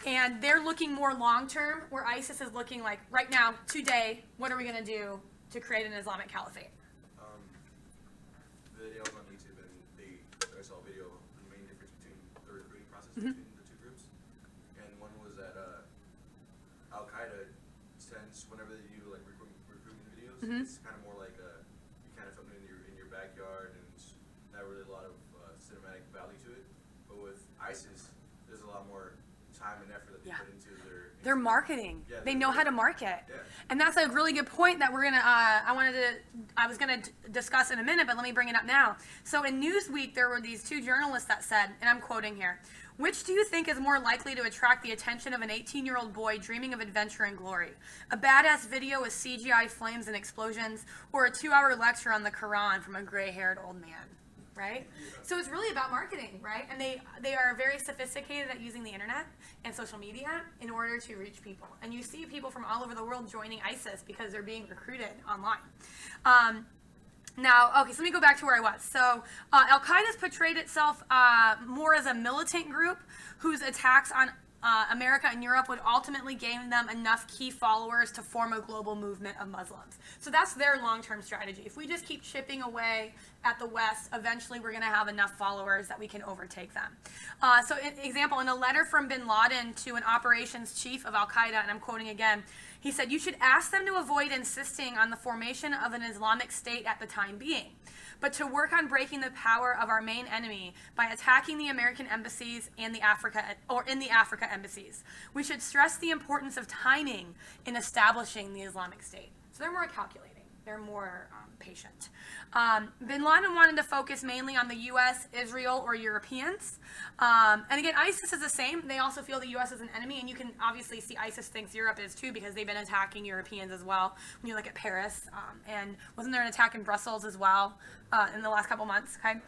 and they're looking more long-term, where ISIS is looking like, right now, today, what are we going to do to create an Islamic Caliphate? The video on YouTube, and I saw a video, the main difference between the recruiting process between the two groups. And one was that al-Qaeda tends, whenever they do like recruitment videos, it's kind of more like you kind of film it in your backyard, and not really a lot of cinematic value to it. But with ISIS, there's a lot more time and effort that they put into their marketing. Yeah, they know how to market. Yeah. And that's a really good point that we're gonna I was gonna discuss in a minute, but let me bring it up now. So in Newsweek, there were these two journalists that said, and I'm quoting here, "Which do you think is more likely to attract the attention of an 18-year-old boy dreaming of adventure and glory? A badass video with CGI flames and explosions, or a 2-hour lecture on the Quran from a gray-haired old man?" right? So it's really about marketing, right? And they are very sophisticated at using the internet and social media in order to reach people. And you see people from all over the world joining ISIS because they're being recruited online. Now, okay, so let me go back to where I was. So Al-Qaeda's portrayed itself more as a militant group whose attacks on America and Europe would ultimately gain them enough key followers to form a global movement of Muslims. So that's their long-term strategy. If we just keep chipping away at the West, eventually we're going to have enough followers that we can overtake them. So, example, in a letter from bin Laden to an operations chief of Al-Qaeda, and I'm quoting again, he said, "You should ask them to avoid insisting on the formation of an Islamic State at the time being, but to work on breaking the power of our main enemy by attacking the American embassies and the Africa embassies. We should stress the importance of timing in establishing the Islamic State." So they're more calculating. They're more patient. Bin Laden wanted to focus mainly on the U.S., Israel, or Europeans. And again, ISIS is the same. They also feel the U.S. is an enemy, and you can obviously see ISIS thinks Europe is too because they've been attacking Europeans as well. When you look at Paris, and wasn't there an attack in Brussels as well in the last couple months? Okay.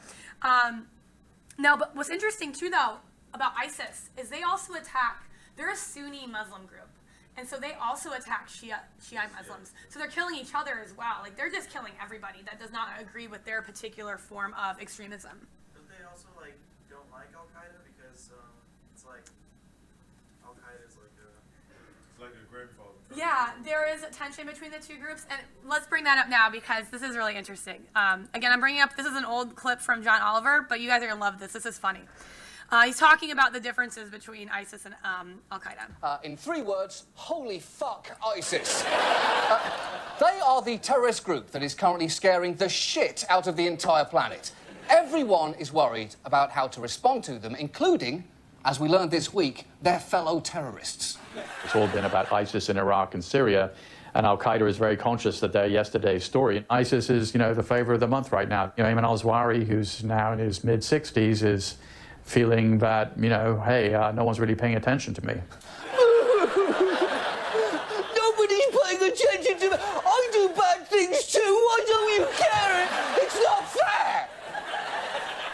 Now, but what's interesting too, though, about ISIS is they also attack. They're a Sunni Muslim group. And so they also attack Shiite Muslims. So they're killing each other as well. Like, they're just killing everybody that does not agree with their particular form of extremism. Don't they also, like, don't like Al-Qaeda because it's like Al-Qaeda is like a... It's like a grandfather. Yeah, there is a tension between the two groups. And let's bring that up now because this is really interesting. Again, I'm bringing up, this is an old clip from John Oliver, but you guys are going to love this. This is funny. He's talking about the differences between ISIS and Al-Qaeda. In 3 words, holy fuck ISIS. They are the terrorist group that is currently scaring the shit out of the entire planet. Everyone is worried about how to respond to them, including, as we learned this week, their fellow terrorists. It's all been about ISIS in Iraq and Syria, and Al-Qaeda is very conscious that they're yesterday's story. ISIS is, the flavor of the month right now. Ayman al-Zawahiri, who's now in his mid-60s, is feeling that, hey, no one's really paying attention to me. Nobody's paying attention to me. I do bad things too. Why don't you care? It's not fair.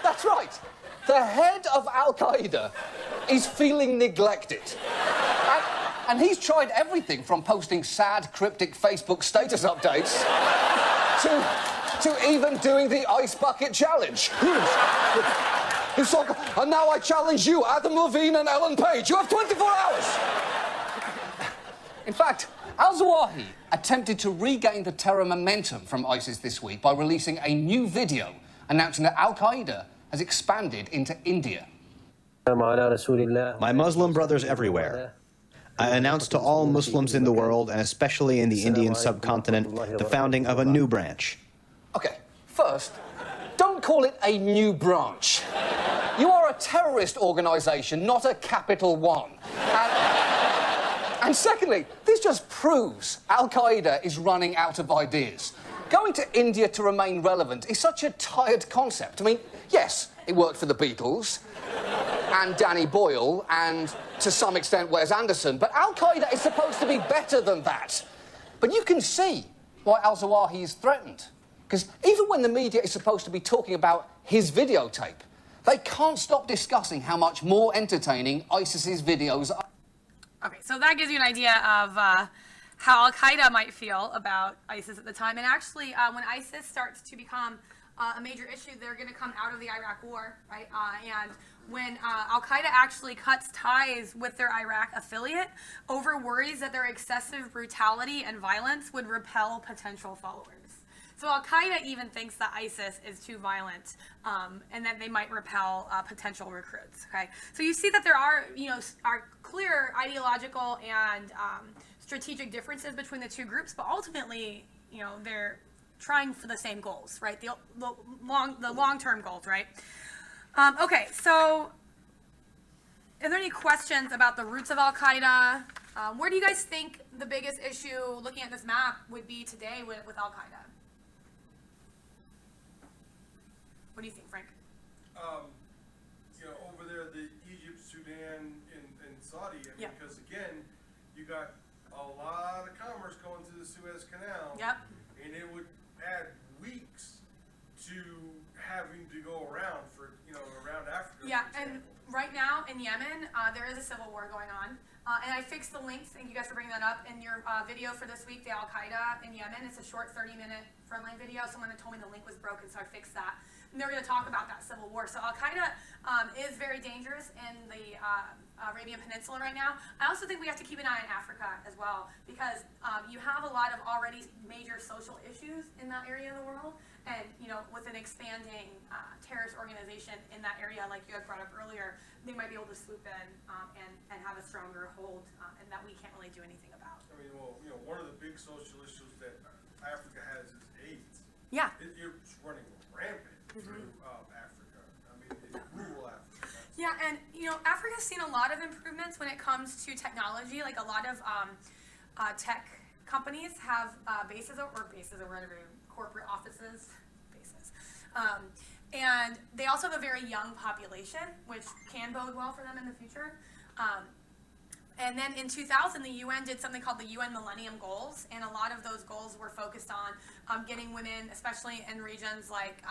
That's right. The head of Al-Qaeda is feeling neglected. And he's tried everything from posting sad, cryptic Facebook status updates to even doing the ice bucket challenge. And now I challenge you, Adam Levine and Ellen Page. You have 24 hours. In fact, al-Zawahiri attempted to regain the terror momentum from ISIS this week by releasing a new video announcing that Al-Qaeda has expanded into India. My Muslim brothers everywhere. I announced to all Muslims in the world, and especially in the Indian subcontinent, the founding of a new branch. Okay, first, don't call it a new branch. You are a terrorist organisation, not a Capital One. And secondly, this just proves Al-Qaeda is running out of ideas. Going to India to remain relevant is such a tired concept. I mean, yes, it worked for the Beatles, and Danny Boyle, and to some extent Wes Anderson, but Al-Qaeda is supposed to be better than that. But you can see why al-Zawahiri is threatened. Because even when the media is supposed to be talking about his videotape, they can't stop discussing how much more entertaining ISIS's videos are. Okay, so that gives you an idea of how Al-Qaeda might feel about ISIS at the time. And actually, when ISIS starts to become a major issue, they're going to come out of the Iraq War, right? And when Al-Qaeda actually cuts ties with their Iraq affiliate over worries that their excessive brutality and violence would repel potential followers. So Al-Qaeda even thinks that ISIS is too violent and that they might repel potential recruits, okay? So you see that there are, are clear ideological and strategic differences between the two groups, but ultimately, they're trying for the same goals, right? The long-term goals, right? Okay, so are there any questions about the roots of Al-Qaeda? Where do you guys think the biggest issue, looking at this map, would be today with Al-Qaeda? What do you think, Frank? Over there, the Egypt, Sudan, and Saudi, because again, you got a lot of commerce going through the Suez Canal. Yep. And it would add weeks to having to go around for, around Africa. Yeah, for and example. right now in Yemen, there is a civil war going on. And I fixed the links, thank you guys for bringing that up, in your video for this week, the Al-Qaeda in Yemen. It's a short 30-minute frontline video. Someone had told me the link was broken, so I fixed that. And they're going to talk about that civil war. So Al-Qaeda is very dangerous in the Arabian Peninsula right now. I also think we have to keep an eye on Africa as well, because you have a lot of already major social issues in that area of the world. And, with an expanding terrorist organization in that area, like you had brought up earlier, they might be able to swoop in and have a stronger hold, and that we can't really do anything about. I mean, well, one of the big social issues that Africa has is AIDS. Yeah. It's running rampant through Africa. I mean, it's rural Africa. Yeah, and, Africa's seen a lot of improvements when it comes to technology. Like, a lot of tech companies have bases or whatever, corporate offices, bases. And they also have a very young population, which can bode well for them in the future. And then in 2000, the UN did something called the UN Millennium Goals, and a lot of those goals were focused on getting women, especially in regions like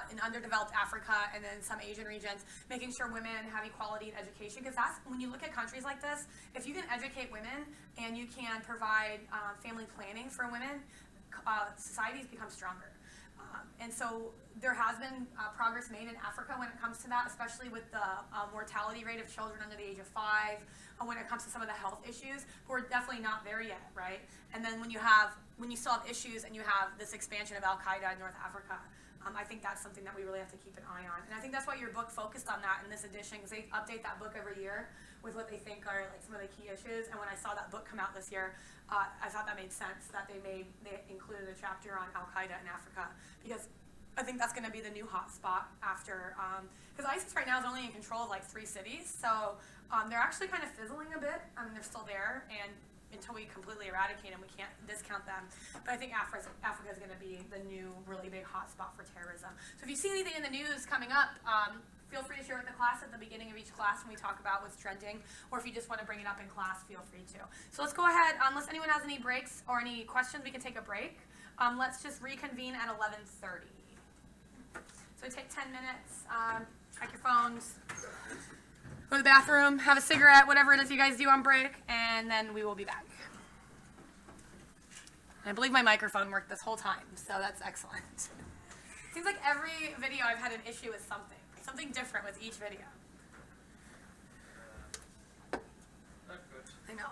in underdeveloped Africa and then some Asian regions, making sure women have equality in education. Because that's, when you look at countries like this, if you can educate women and you can provide family planning for women, societies become stronger. And so there has been progress made in Africa when it comes to that, especially with the mortality rate of children under the age of 5, when it comes to some of the health issues. But we're definitely not there yet, right? And then when you still have issues and you have this expansion of Al-Qaeda in North Africa, I think that's something that we really have to keep an eye on. And I think that's why your book focused on that in this edition, because they update that book every year with what they think are like some of the key issues. And when I saw that book come out this year, I thought that made sense that they included a chapter on Al-Qaeda in Africa, because I think that's going to be the new hot spot after, because ISIS right now is only in control of like 3 cities, so they're actually kind of fizzling a bit. I mean, they're still there, and until we completely eradicate them, we can't discount them. But I think Africa is going to be the new really big hot spot for terrorism. So if you see anything in the news coming up, feel free to share with the class at the beginning of each class when we talk about what's trending, or if you just want to bring it up in class, feel free to. So let's go ahead, unless anyone has any breaks or any questions, we can take a break. Let's just reconvene at 11:30. So take 10 minutes, check your phones, go to the bathroom, have a cigarette, whatever it is you guys do on break, and then we will be back. I believe my microphone worked this whole time, so that's excellent. Seems like every video I've had an issue with something different with each video. I know.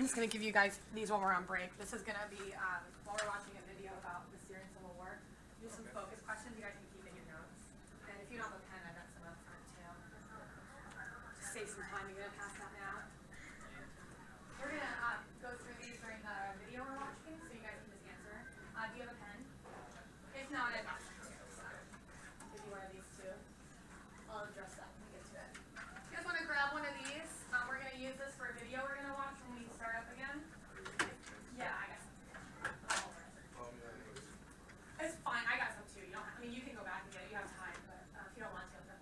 I'm just going to give you guys these while we're on break. This is going to be while we're watching a video about the Syrian Civil War. Do some focus questions you guys can keep in your notes. And if you don't have a pen, I got some up front too. Just save some time. You're going to pass that now. We're going to go through these during the video we're watching, so you guys can just answer. Do you have a pen? If not, I've got some too. So if you one of these two, I'll address that when we get to it. If you guys want to grab one of these, we're going to use this for a video we're going to watch when we start up again. Yeah, I got some. It's fine. I got some too. You don't have, I mean, you can go back and get it. You have time, but if you don't want to, then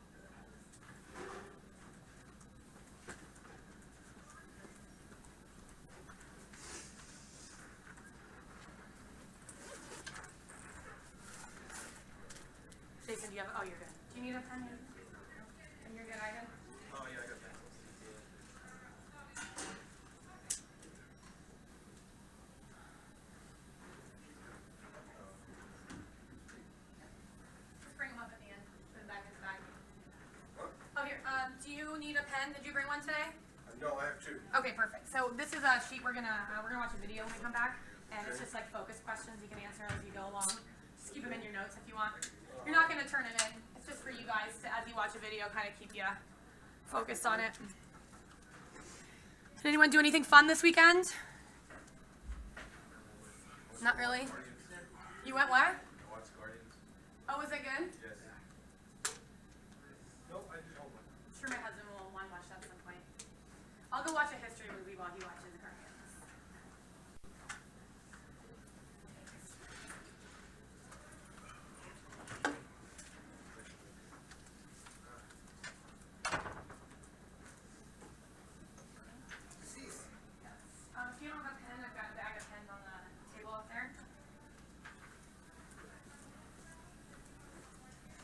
Jason, do you have? Oh, you're good. Do you need a pen? And you're good, Ivan? Oh, yeah, I got that. Just bring them up at the end. Put them back in the bag. Oh, here. Do you need a pen? Did you bring one today? No, I have 2. Okay, perfect. So this is a sheet we're gonna watch a video when we come back. And it's just like focus questions you can answer as you go along. Just keep them in your notes if you want. You're not going to turn it in. It's just for you guys to, as you watch a video, kind of keep you focused on it. Did anyone do anything fun this weekend? Not really. You went where? I watched Guardians. Oh, was it good? Yes. Nope, I just hold on. I'm sure my husband will want to watch that at some point. I'll go watch a history movie while he watches Guardians. If you don't have a pen, I've got a bag of pens on the table up there.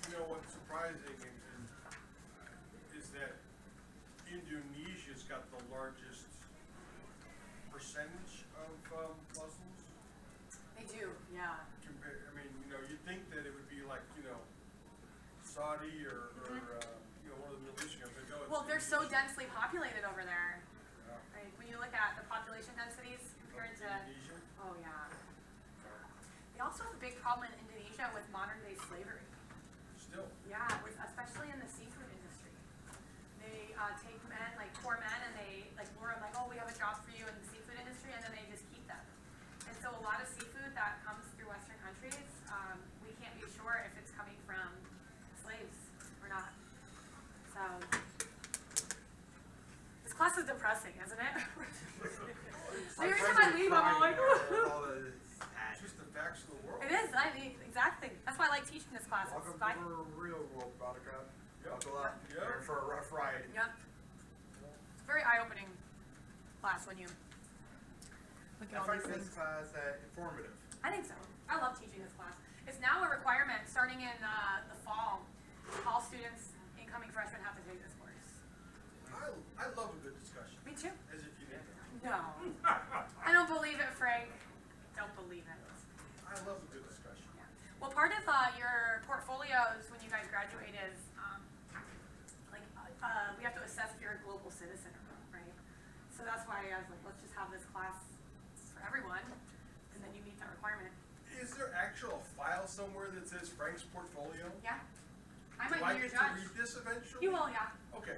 You know what's surprising is that Indonesia's got the largest percentage of Muslims. They do, yeah. I mean, you'd think that it would be like, Saudi or one of the Middle Eastern countries. No, it's Well, they're so Indonesia. densely populated over there. Yeah. Right? When you look at the population densities compared to, Indonesia? oh yeah. They also have a big problem in Indonesia with modern day slavery. Still. Yeah, especially in the seafood industry. They take men, like poor men, and they like lure them like, oh, we have a job for you in the seafood industry, and then they just keep them. And so a lot of seafood that comes through Western countries, we can't be sure if it's coming from slaves or not. So this class is depressing, isn't it? Every time I leave, I'm all like, It's just the facts of the world. it is. I mean, exactly. That's why I like teaching this class. Welcome It's fine. to the real world, Buttercup. Yep. Buckle up. Yep. You're in for a rough ride. Yep. It's a very eye-opening class when you look at I all find these this things. class informative. I think so. I love teaching this class. It's now a requirement starting in the fall. All students, incoming freshmen, have to take this course. I love a good discussion. Me too. As if you didn't. No. I don't believe it, Frank. Don't believe it. I love a good discussion. Yeah. Well, part of your portfolios when you guys graduate is we have to assess if you're a global citizen or not, right? So that's why I was like, let's just have this class for everyone, and then you meet that requirement. Is there actual file somewhere that says Frank's portfolio? Yeah. I Do might I be your get to judge. read this eventually? You will, yeah. Okay.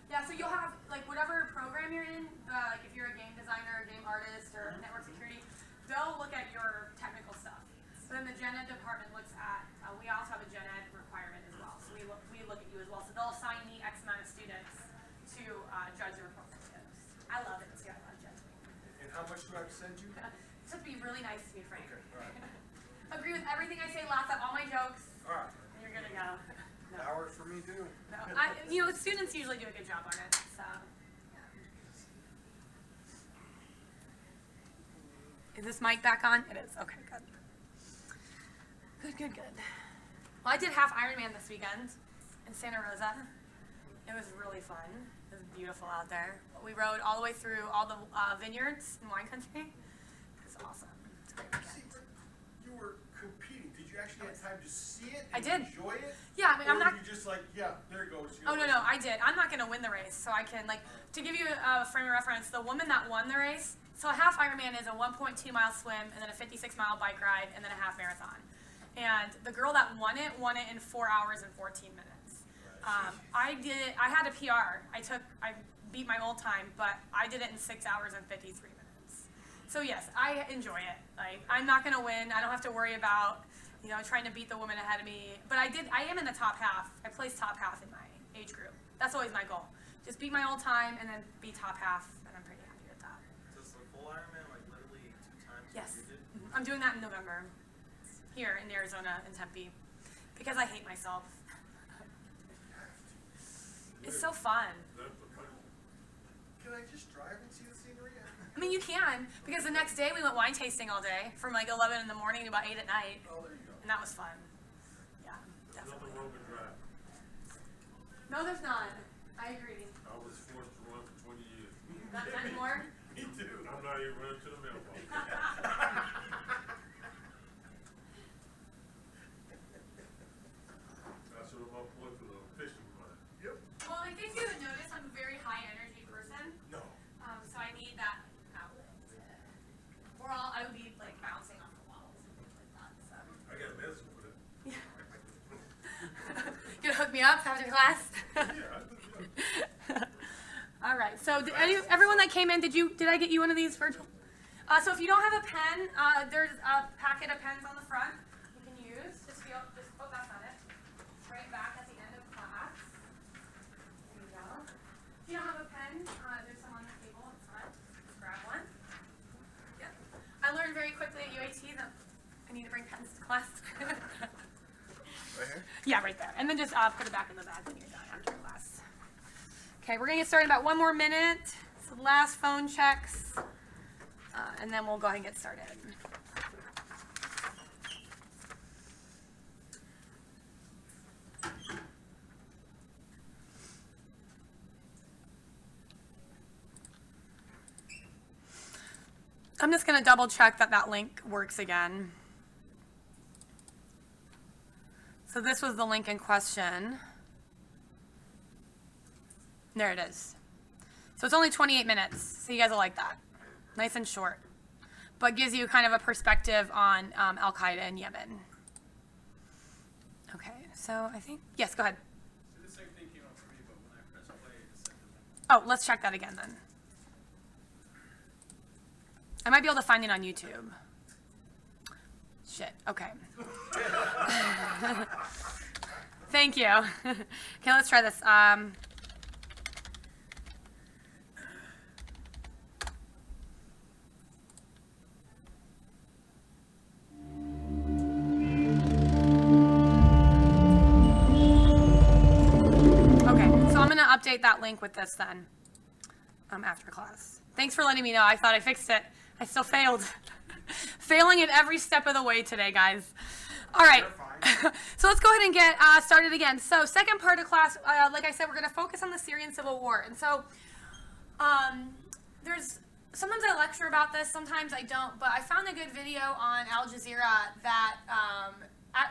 Yeah, so you'll have, like, whatever program you're in, like, if you're a game designer, a game artist, or network security, they'll look at your technical stuff. So then the gen ed department looks at, we also have a gen ed requirement as well, so we look at you as well. So they'll assign me X amount of students to judge your portfolios. I love it, too. I love judging. And how much do I have to send you? Just have to be really nice to me, Frank. Okay, all right. Agree with everything I say, laugh at all my jokes, All right. and you're good to go. No. That works for me too. No, students usually do a good job on it, so. Yeah. Is this mic back on? It is, okay, good. Good. Well, I did half Ironman this weekend in Santa Rosa. It was really fun. It was beautiful out there. We rode all the way through all the vineyards in wine country. It was awesome. It's a great weekend. You were competing. Did you actually have time to see it I and did. enjoy it? Yeah, I mean, I'm or not. were you just like, yeah, there it goes. Oh, no, I did. I'm not going to win the race, so I can, like, to give you a frame of reference, the woman that won the race, so a half Ironman is a 1.2-mile swim, and then a 56-mile bike ride, and then a half marathon. And the girl that won it in 4 hours and 14 minutes. I had a PR. I beat my old time, but I did it in 6 hours and 53 minutes. So yes, I enjoy it. Like, I'm not going to win. I don't have to worry about, trying to beat the woman ahead of me. But I am in the top half. I placed top half in my age group. That's always my goal. Just beat my old time and then be top half, and I'm pretty happy with that. So it's the full Ironman, like literally 2 times Yes. what you did? Mhm. I'm doing that in November, here in Arizona, in Tempe, because I hate myself. It's so fun. Can I just drive and see the scenery? I mean, you can, because the next day we went wine tasting all day, from like 11 in the morning to about 8 at night. Oh, there you go. And that was fun. Yeah, definitely. No, there's not. I agree. I was forced to run for 20 years. Not anymore? Me too. I'm not even running to the mailbox. That's what my boy for the fishing line. Yep. Well, I think you would notice I'm a very high energy person. No. So I need that outlet. I would be like after class? All right. So everyone that came in, did I get you one of these, Virgil? So if you don't have a pen, there's a packet of pens on the front you can use. Just focus on it. Right back at the end of class. There you go. If you don't have a pen, there's some on the table in front. Just grab one. Yep. I learned very quickly at UAT that I need to bring pens to class. Right here? Yeah, right there. And then just put it back in the bag when you're done after class. Okay, we're going to get started in about 1 more minute. So last phone checks, and then we'll go ahead and get started. I'm just going to double check that link works again. So this was the link in question. There it is. So it's only 28 minutes, so you guys will like that. Nice and short, but gives you kind of a perspective on Al-Qaeda in Yemen. Okay, so I think, yes, go ahead. So the same thing came up for me, but when I press play, it sent the link. Oh, let's check that again then. I might be able to find it on YouTube. Shit, okay. Thank you. Okay, let's try this. Okay, so I'm gonna update that link with this then, after class. Thanks for letting me know. I thought I fixed it. I still failed. Failing at every step of the way today, guys. All right, so let's go ahead and get started again. So second part of class, like I said, we're going to focus on the Syrian civil war. And so sometimes I lecture about this, sometimes I don't, but I found a good video on Al Jazeera that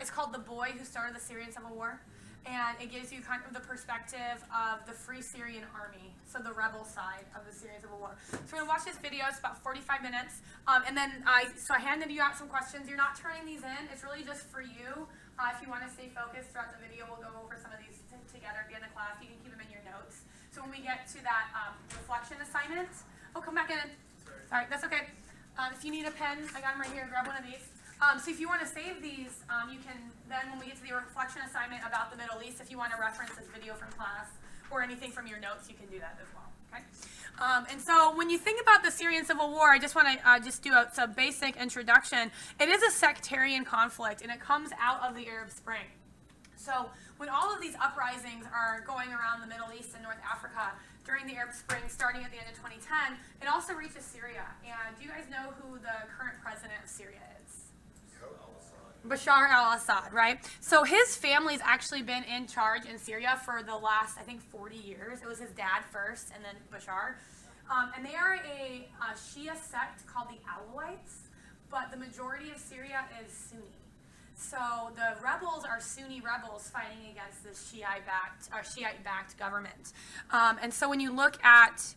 it's called The Boy Who Started the Syrian Civil War. And it gives you kind of the perspective of the Free Syrian Army, so the rebel side of the Syrian Civil War. So we're going to watch this video. It's about 45 minutes. And then I handed you out some questions. You're not turning these in. It's really just for you. If you want to stay focused throughout the video, we'll go over some of these together at the end of class. You can keep them in your notes. So when we get to that reflection assignment, come back in. Sorry, that's okay. If you need a pen, I got them right here. Grab one of these. So if you want to save these, you can then, when we get to the reflection assignment about the Middle East, if you want to reference this video from class or anything from your notes, you can do that as well. Okay. And so when you think about the Syrian Civil War, I just want to just do a basic introduction. It is a sectarian conflict, and it comes out of the Arab Spring. So when all of these uprisings are going around the Middle East and North Africa during the Arab Spring, starting at the end of 2010, it also reaches Syria. And do you guys know who the current president of Syria is? Bashar al-Assad, right? So his family's actually been in charge in Syria for the last, I think, 40 years. It was his dad first, and then Bashar. And they are a Shia sect called the Alawites, but the majority of Syria is Sunni. So the rebels are Sunni rebels fighting against this Shiite-backed government. And so when you look at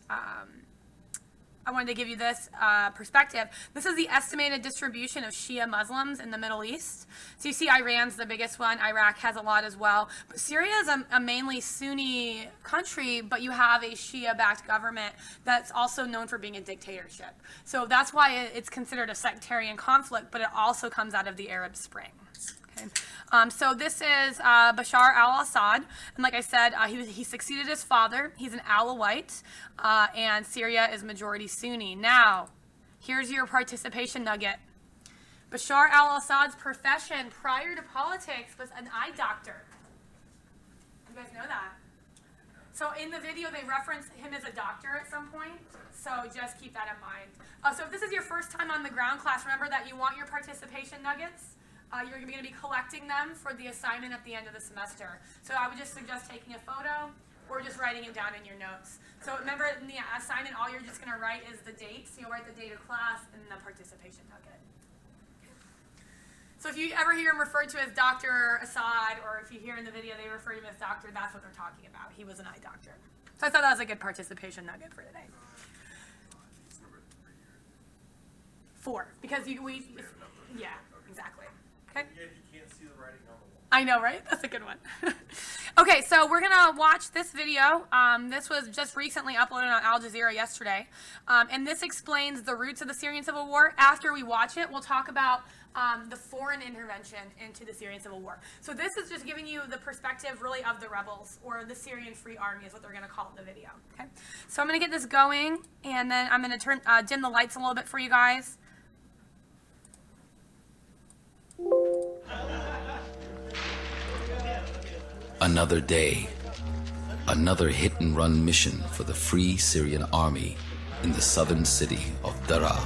I wanted to give you this perspective. This is the estimated distribution of Shia Muslims in the Middle East. So you see Iran's the biggest one. Iraq has a lot as well. But Syria is a mainly Sunni country, but you have a Shia-backed government that's also known for being a dictatorship. So that's why it's considered a sectarian conflict, but it also comes out of the Arab Spring. Okay. So this is Bashar al-Assad, and like I said, he succeeded his father. He's an Alawite, and Syria is majority Sunni. Now, here's your participation nugget. Bashar al-Assad's profession prior to politics was an eye doctor. You guys know that? So in the video, they reference him as a doctor at some point, so just keep that in mind. So if this is your first time on the ground class, remember that you want your participation nuggets. You're going to be collecting them for the assignment at the end of the semester. So I would just suggest taking a photo or just writing it down in your notes. So remember, in the assignment, all you're just going to write is the date. So you'll write the date of class and the participation nugget. So if you ever hear him referred to as Dr. Assad, or if you hear in the video they refer to him as doctor, that's what they're talking about. He was an eye doctor. So I thought that was a good participation nugget for today. 4, because yeah, exactly. Okay. Yet he can't see the writing on the wall. I know, right? That's a good one. Okay, so we're gonna watch this video. This was just recently uploaded on Al Jazeera yesterday, and this explains the roots of the Syrian civil war. After we watch it, we'll talk about the foreign intervention into the Syrian civil war. So this is just giving you the perspective, really, of the rebels, or the Syrian Free Army is what they're gonna call it in the video. Okay, so I'm gonna get this going, and then I'm gonna dim the lights a little bit for you guys. Another day, another hit-and-run mission for the Free Syrian Army in the southern city of Daraa.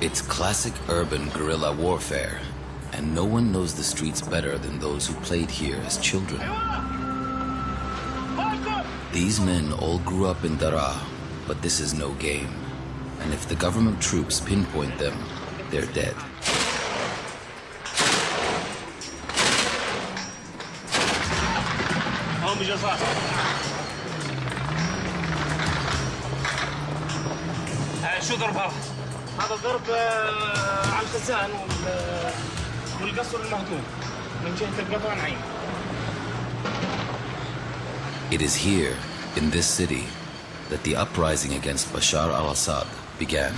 It's classic urban guerrilla warfare, and no one knows the streets better than those who played here as children. These men all grew up in Daraa, but this is no game. And if the government troops pinpoint them, they're dead. شو ضربها؟ هذا ضرب على الخزان والقصر المهدوم من جهة القطر نعيم. It is here, in this city, that the uprising against Bashar al-Assad began.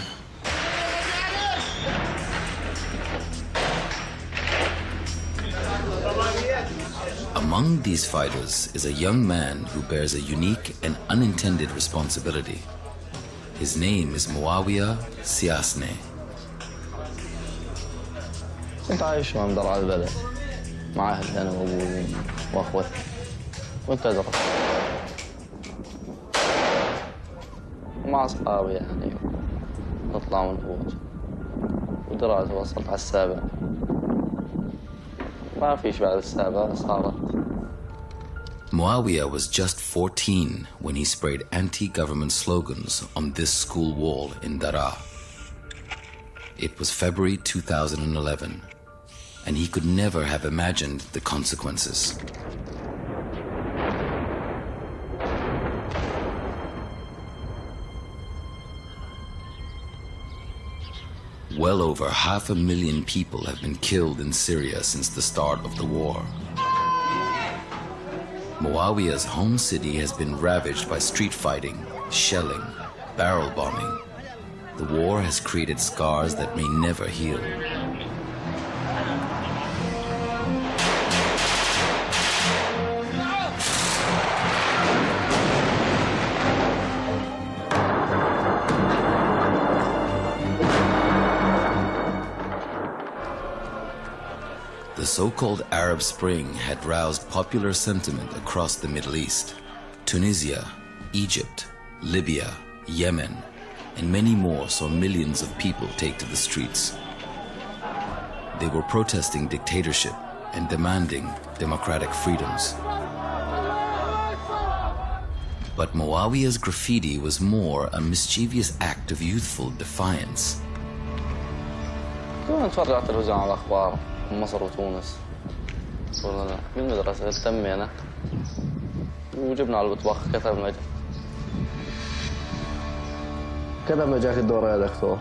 Among these fighters is a young man who bears a unique and unintended responsibility. His name is Muawiyah Siasne. كنت عايش مع مدرعة البلد مع أهلي أنا وأبوي وأخوتي كنت أدرس مع أصحابي يعني نطلع ونفوت ودراسة وصلت على السابع ما فيش بعد السابع صارت. Muawiyah was just 14 when he sprayed anti-government slogans on this school wall in Daraa. It was February 2011, and he could never have imagined the consequences. Well over 500,000 people have been killed in Syria since the start of the war. Muawiyah's home city has been ravaged by street fighting, shelling, barrel bombing. The war has created scars that may never heal. The so-called Arab Spring had roused popular sentiment across the Middle East. Tunisia, Egypt, Libya, Yemen, and many more saw millions of people take to the streets. They were protesting dictatorship and demanding democratic freedoms. But Muawiyah's graffiti was more a mischievous act of youthful defiance. كنا نتفرج على التلفزيون على الأخبار مصر وتونس بالمدرسة تمينا وجبنا على المطبخ كتبنا جاك الدور يا دكتور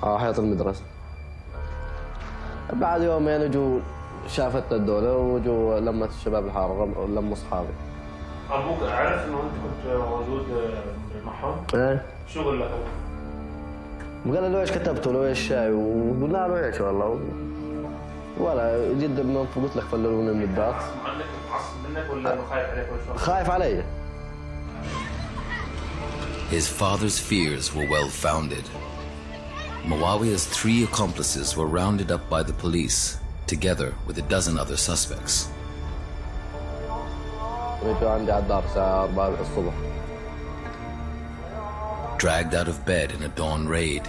على حياة المدرسة. بعد يومين اجوا شافتنا الدولة وجوا لمت الشباب الحارة لموا أصحابي. أبوك عرف إنه أنت كنت موجود معهم؟ إيه. شو قال لك أبوك؟ قال له إيش كتبتوا له إيش شاي وقلنا له إيش والله ولا جد ما قلت لك فللوني من البيت. عندك متعصب منك ولا إنه خايف عليك ولا شو؟ خايف علي. His father's fears were well-founded. Muawiyah's 3 accomplices were rounded up by the police, together with a dozen other suspects. Dragged out of bed in a dawn raid,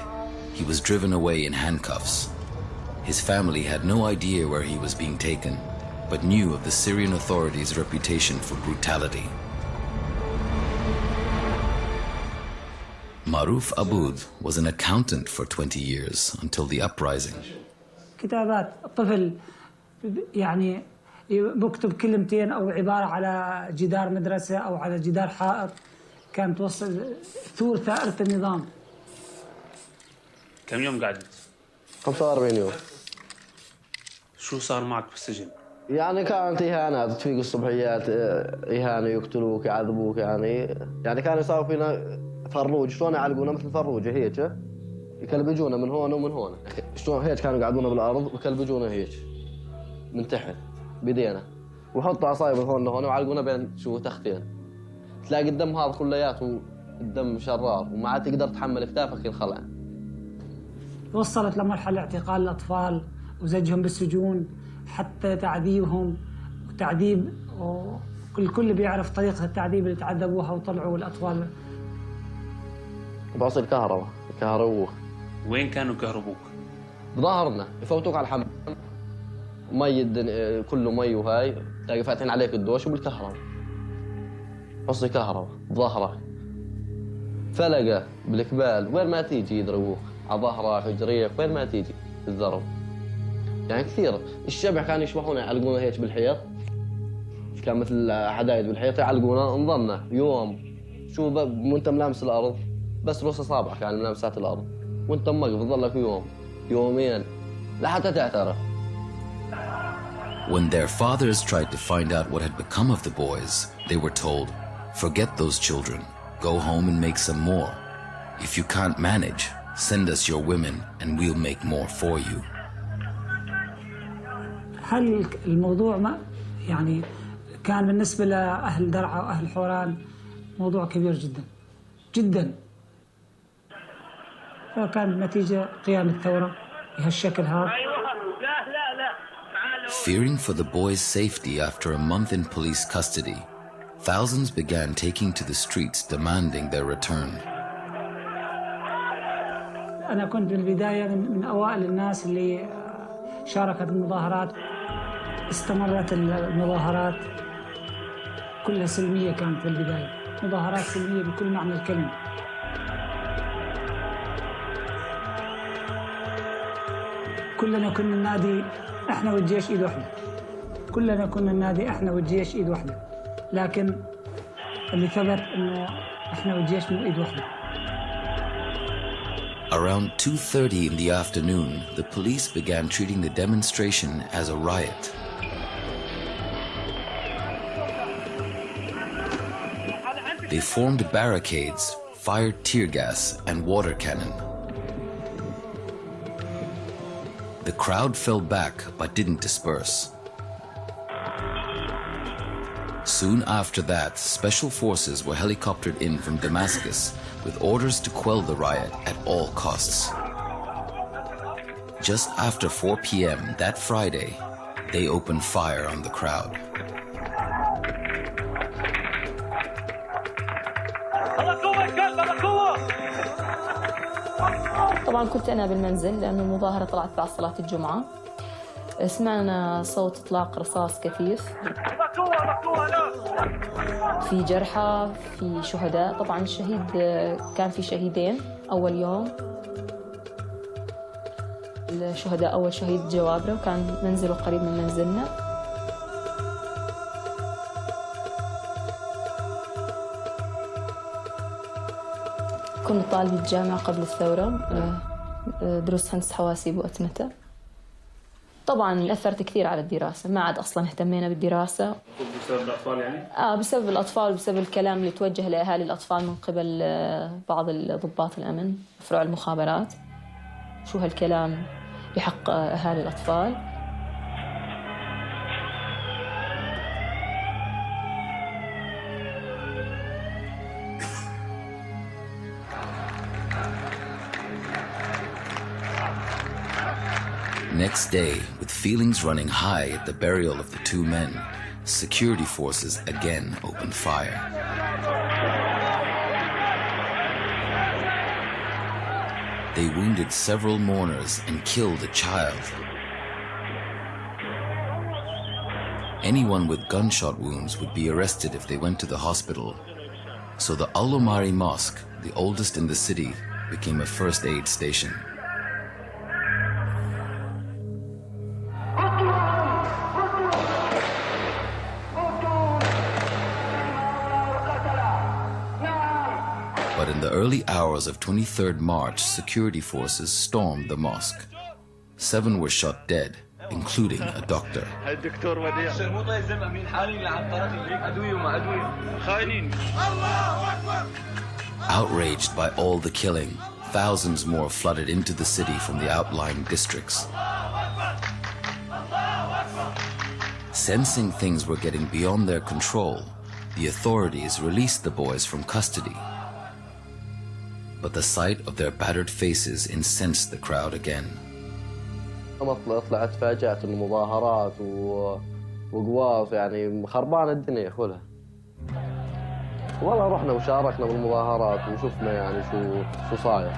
he was driven away in handcuffs. His family had no idea where he was being taken, but knew of the Syrian authorities' reputation for brutality. Maruf Aboud was an accountant for 20 years until the uprising. كتابات الطفل يعني بكتب كلمتين أو عبارة على جدار مدرسة أو على جدار حائط كانت توصل ثائرة النظام. كم يوم قعدت؟ 45 يوم. شو صار معك بالسجن؟ يعني كانت إهانات، تفيق الصبحيات إهانة، يقتلوك يعذبوك، يعني كانوا يساووا فينا فروج، شلون يعلقونا مثل فروجة هيك، يكلبجونا من هون ومن هون، شلون هيك كانوا يقعدونا بالأرض ويكلبجونا هيك من تحت بيدينا، ويحطوا عصايب هون لهون ويعلقونا بين تختين، تلاقي الدم هذا كلياته الدم شرار وما عاد تقدر تحمل كتافك ينخلع. وصلت لمرحلة اعتقال الأطفال وزجهم بالسجون، حتى تعذيبهم وتعذيب، والكل بيعرف طريقة التعذيب اللي تعذبوها وطلعوا الأطفال. باص الكهرباء يكهربوك. وين كانوا يكهربوك؟ بظهرنا يفوتوك على الحمام، مي كله مي، وهاي تلاقي فاتحين عليك الدوش وبالكهرباء. باص الكهرباء بظهرك، فلقة بالكبال وين ما تيجي يضربوك، على ظهرك رجليك وين ما تيجي الضرب. يعني كثير. الشبح كانوا يشبحونا يعلقونا هيك بالحيط، كان مثل حدايد بالحيط يعلقونا، نظلنا يوم شو وانت ملامس الارض، بس رؤوس اصابعك يعني ملامسات الارض، وانت موقف تظلك يوم يومين لحتى تعترف. When their fathers tried to find out what had become of the boys, they were told, "Forget those children. Go home and make some more. If you can't manage, send us your women and we'll make more for you." هل الموضوع ما يعني كان بالنسبة لأهل درعا وأهل حوران موضوع كبير جدا جدا، فكان نتيجة قيام الثورة بهالشكل هذا. Fearing for the boys' safety after a month in police custody, thousands began taking to the streets demanding their return. أنا كنت بالبداية من أوائل الناس اللي شاركت بالمظاهرات. استمرت المظاهرات كلها سلمية، كانت في البداية مظاهرات سلمية بكل معنى الكلمة. كلنا كنا النادي احنا والجيش ايد واحدة، كلنا كنا النادي احنا والجيش ايد واحدة، لكن اللي ثبت انه احنا والجيش مو ايد واحدة. Around 2:30 in the afternoon, the police began treating the demonstration as a riot. They formed barricades, fired tear gas and water cannon. The crowd fell back but didn't disperse. Soon after that, special forces were helicoptered in from Damascus with orders to quell the riot at all costs. Just after 4 p.m. that Friday, they opened fire on the crowd. طبعا كنت أنا بالمنزل لأنه المظاهرة طلعت بعد صلاة الجمعة. سمعنا صوت إطلاق رصاص كثيف، في جرحى، في شهداء. طبعا الشهيد كان في شهيدين أول يوم. الشهداء أول شهيد جوابرة وكان منزله قريب من منزلنا. كنت طالبة جامعة قبل الثورة، دروس هندسة حواسيب وأتمتة. طبعا أثرت كثير على الدراسة، ما عاد أصلا اهتمينا بالدراسة. بسبب الأطفال يعني؟ بسبب الأطفال وبسبب الكلام اللي توجه لأهالي الأطفال من قبل بعض ضباط الأمن فروع المخابرات. شو هالكلام بحق أهالي الأطفال. Next day, with feelings running high at the burial of the two men, security forces again opened fire. They wounded several mourners and killed a child. Anyone with gunshot wounds would be arrested if they went to the hospital. So the Al-Omari Mosque, the oldest in the city, became a first aid station. But in the early hours of 23rd March, security forces stormed the mosque. 7 were shot dead, including a doctor. Outraged by all the killing, thousands more flooded into the city from the outlying districts. Sensing things were getting beyond their control, the authorities released the boys from custody. But the sight of their battered faces incensed the crowd again. طلعت فاجأت انه مظاهرات وقواص يعني خربانة الدنيا كلها. والله رحنا وشاركنا بالمظاهرات وشفنا يعني شو صاير.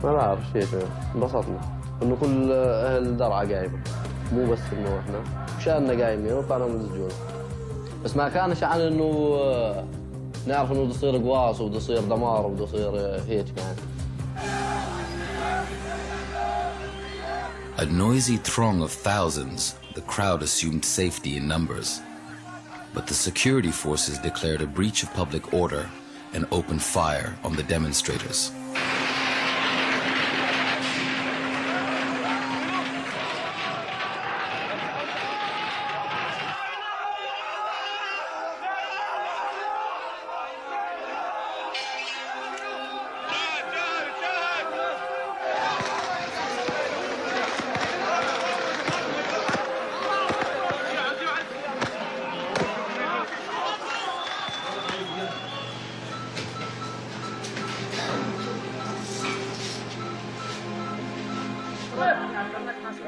ما بعرف شيء انبسطنا انه كل اهل درعا قايمة مو بس انه احنا شاننا قايمين وطلعنا مزجون. بس ما كانش عن انه نعرف انه بده يصير قواص وبده يصير دمار وبده يصير هيك يعني. A noisy throng of thousands, the crowd assumed safety in numbers. But the security forces declared a breach of public order and opened fire on the demonstrators.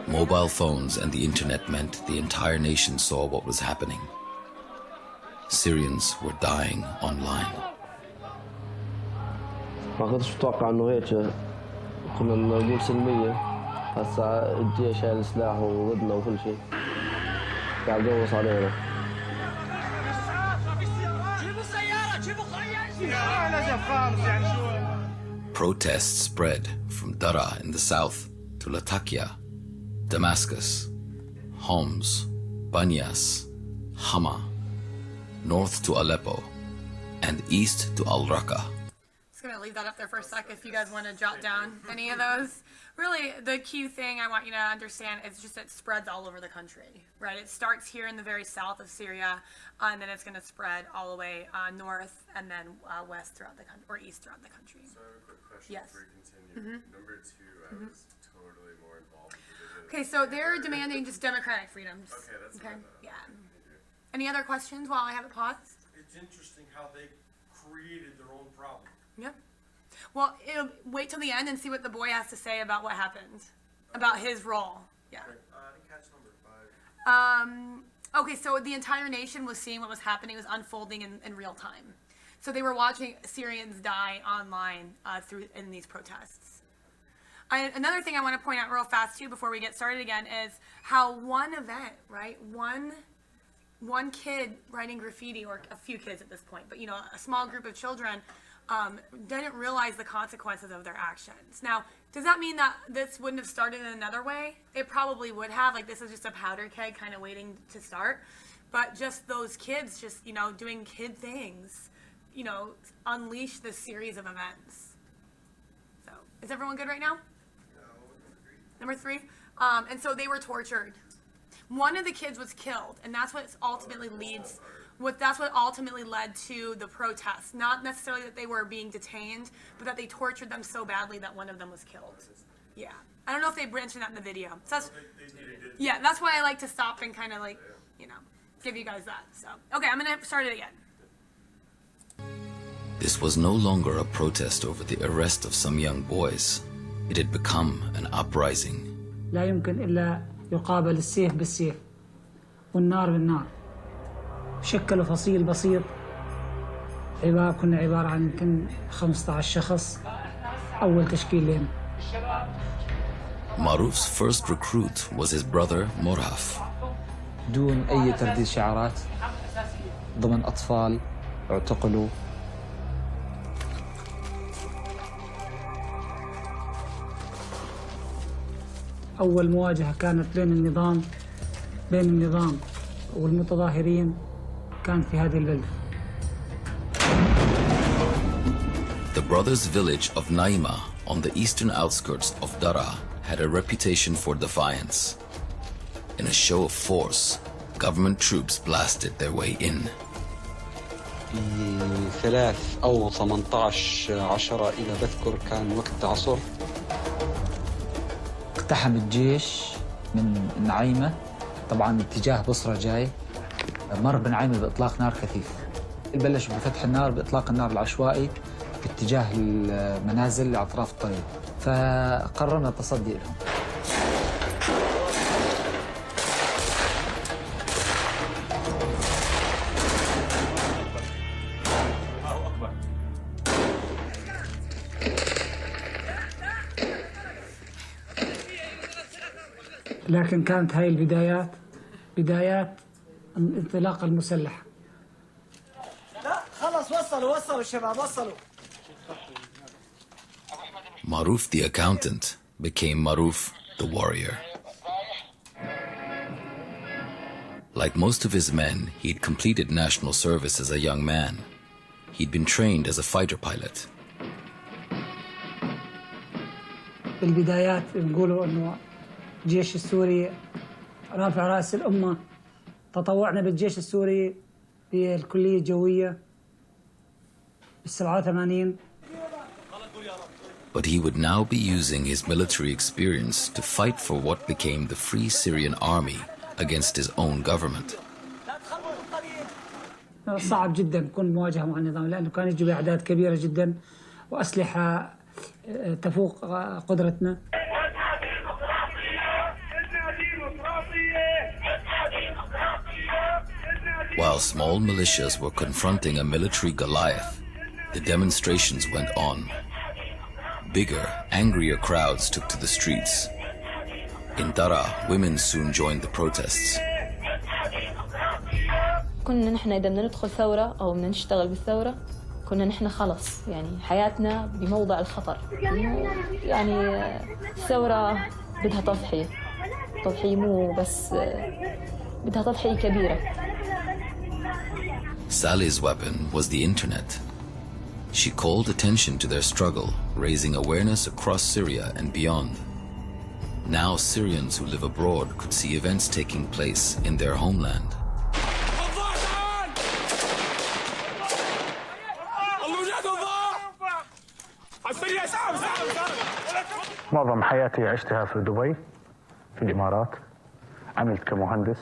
Mobile phones and the internet meant the entire nation saw what was happening. Syrians were dying online. ما كنتش متوقع انه هيك كنا نقول سلمية. هسا الجيش شايل سلاح وضدنا وكل شيء. قاعد يقوص علينا. Protests spread from Dara in the south to Latakia, Damascus, Homs, Banyas, Hama, north to Aleppo, and east to Al-Raqqa. Just gonna leave that up there for a sec if you guys want to jot down any of those. Really, the key thing I want you to understand is just it spreads all over the country, right? It starts here in the very south of Syria, and then it's going to spread all the way north and then west throughout the country, or east throughout the country. So I have a quick question Yes. before we continue. Number 2, I was totally more involved with the video. Okay, so they're demanding just democratic freedoms. Okay, that's okay. what I thought. Yeah. Any other questions while I have it paused? It's interesting how they created their own problem. Yep. Well, wait till the end and see what the boy has to say about what happened, about his role. Yeah. I didn't catch number 5. Okay, so the entire nation was seeing what was happening, was unfolding in real time. So they were watching Syrians die online in these protests. Another thing I want to point out real fast too before we get started again is how one event, right? One kid writing graffiti, or a few kids at this point, but a small group of children didn't realize the consequences of their actions. Now, does that mean that this wouldn't have started in another way? It probably would have. Like, this is just a powder keg kind of waiting to start. But just those kids just, doing kid things, unleash this series of events. So, is everyone good right now? Number 3. And so they were tortured. One of the kids was killed, and that's what ultimately led to the protests. Not necessarily that they were being detained, but that they tortured them so badly that one of them was killed. Yeah. I don't know if they mentioned that in the video. So that's why I like to stop and kind of give you guys that. So, okay, I'm going to start it again. This was no longer a protest over the arrest of some young boys. It had become an uprising. لا يمكن إلا يقابل السيف بالسيف والنار بالنار. شكلوا فصيل بسيط. كنا عبارة عن يمكن 15 شخص. أول تشكيل لنا. Maruf's first recruit was his brother Morhaf. دون أي ترديد شعارات ضمن أطفال اعتقلوا. أول مواجهة كانت بين النظام والمتظاهرين كانت في هذه البلدة. The brothers' village of Naima on the eastern outskirts of Dara had a reputation for defiance. In a show of force, government troops blasted their way in. في 3 أو 18/10 إذا بذكر كان وقت عصر. اقتحم الجيش من نعيمة طبعا اتجاه بصرة جاي، مر بنعيمة بإطلاق نار خفيف. بلشوا بفتح النار بإطلاق النار العشوائي باتجاه المنازل اللي على أطراف الطريق، فقررنا التصدي لهم. لكن كانت هاي بدايات الانطلاقة المسلحة. لا خلص وصلوا الشباب وصلوا. Maruf the accountant became Maruf the warrior. Like most of his men, he'd completed national service as a young man. He'd been trained as a fighter pilot. بالبدايات نقولوا إنه الجيش السوري رافع رأس الأمة. تطوعنا بالجيش السوري بالكلية الجوية بال87. But he would now be using his military experience to fight for what became the Free Syrian Army against his own government. صعب جدا يكون مواجهة مع النظام لأنه كان يجي بأعداد كبيرة جدا وأسلحة تفوق قدرتنا. While small militias were confronting a military Goliath, the demonstrations went on. Bigger, angrier crowds took to the streets. In Dara, women soon joined the protests. كنا نحن إذا بدنا ندخل ثورة أو بدنا نشتغل بالثورة كنا نحن خلص يعني حياتنا بموضع الخطر. يعني الثورة بدها تضحية مو بس بدها تضحية كبيرة. Sally's weapon was the internet. She called attention to their struggle, raising awareness across Syria and beyond. Now Syrians who live abroad could see events taking place in their homeland. معظم حياتي عشتها في دبي في الإمارات. عملت كمهندس.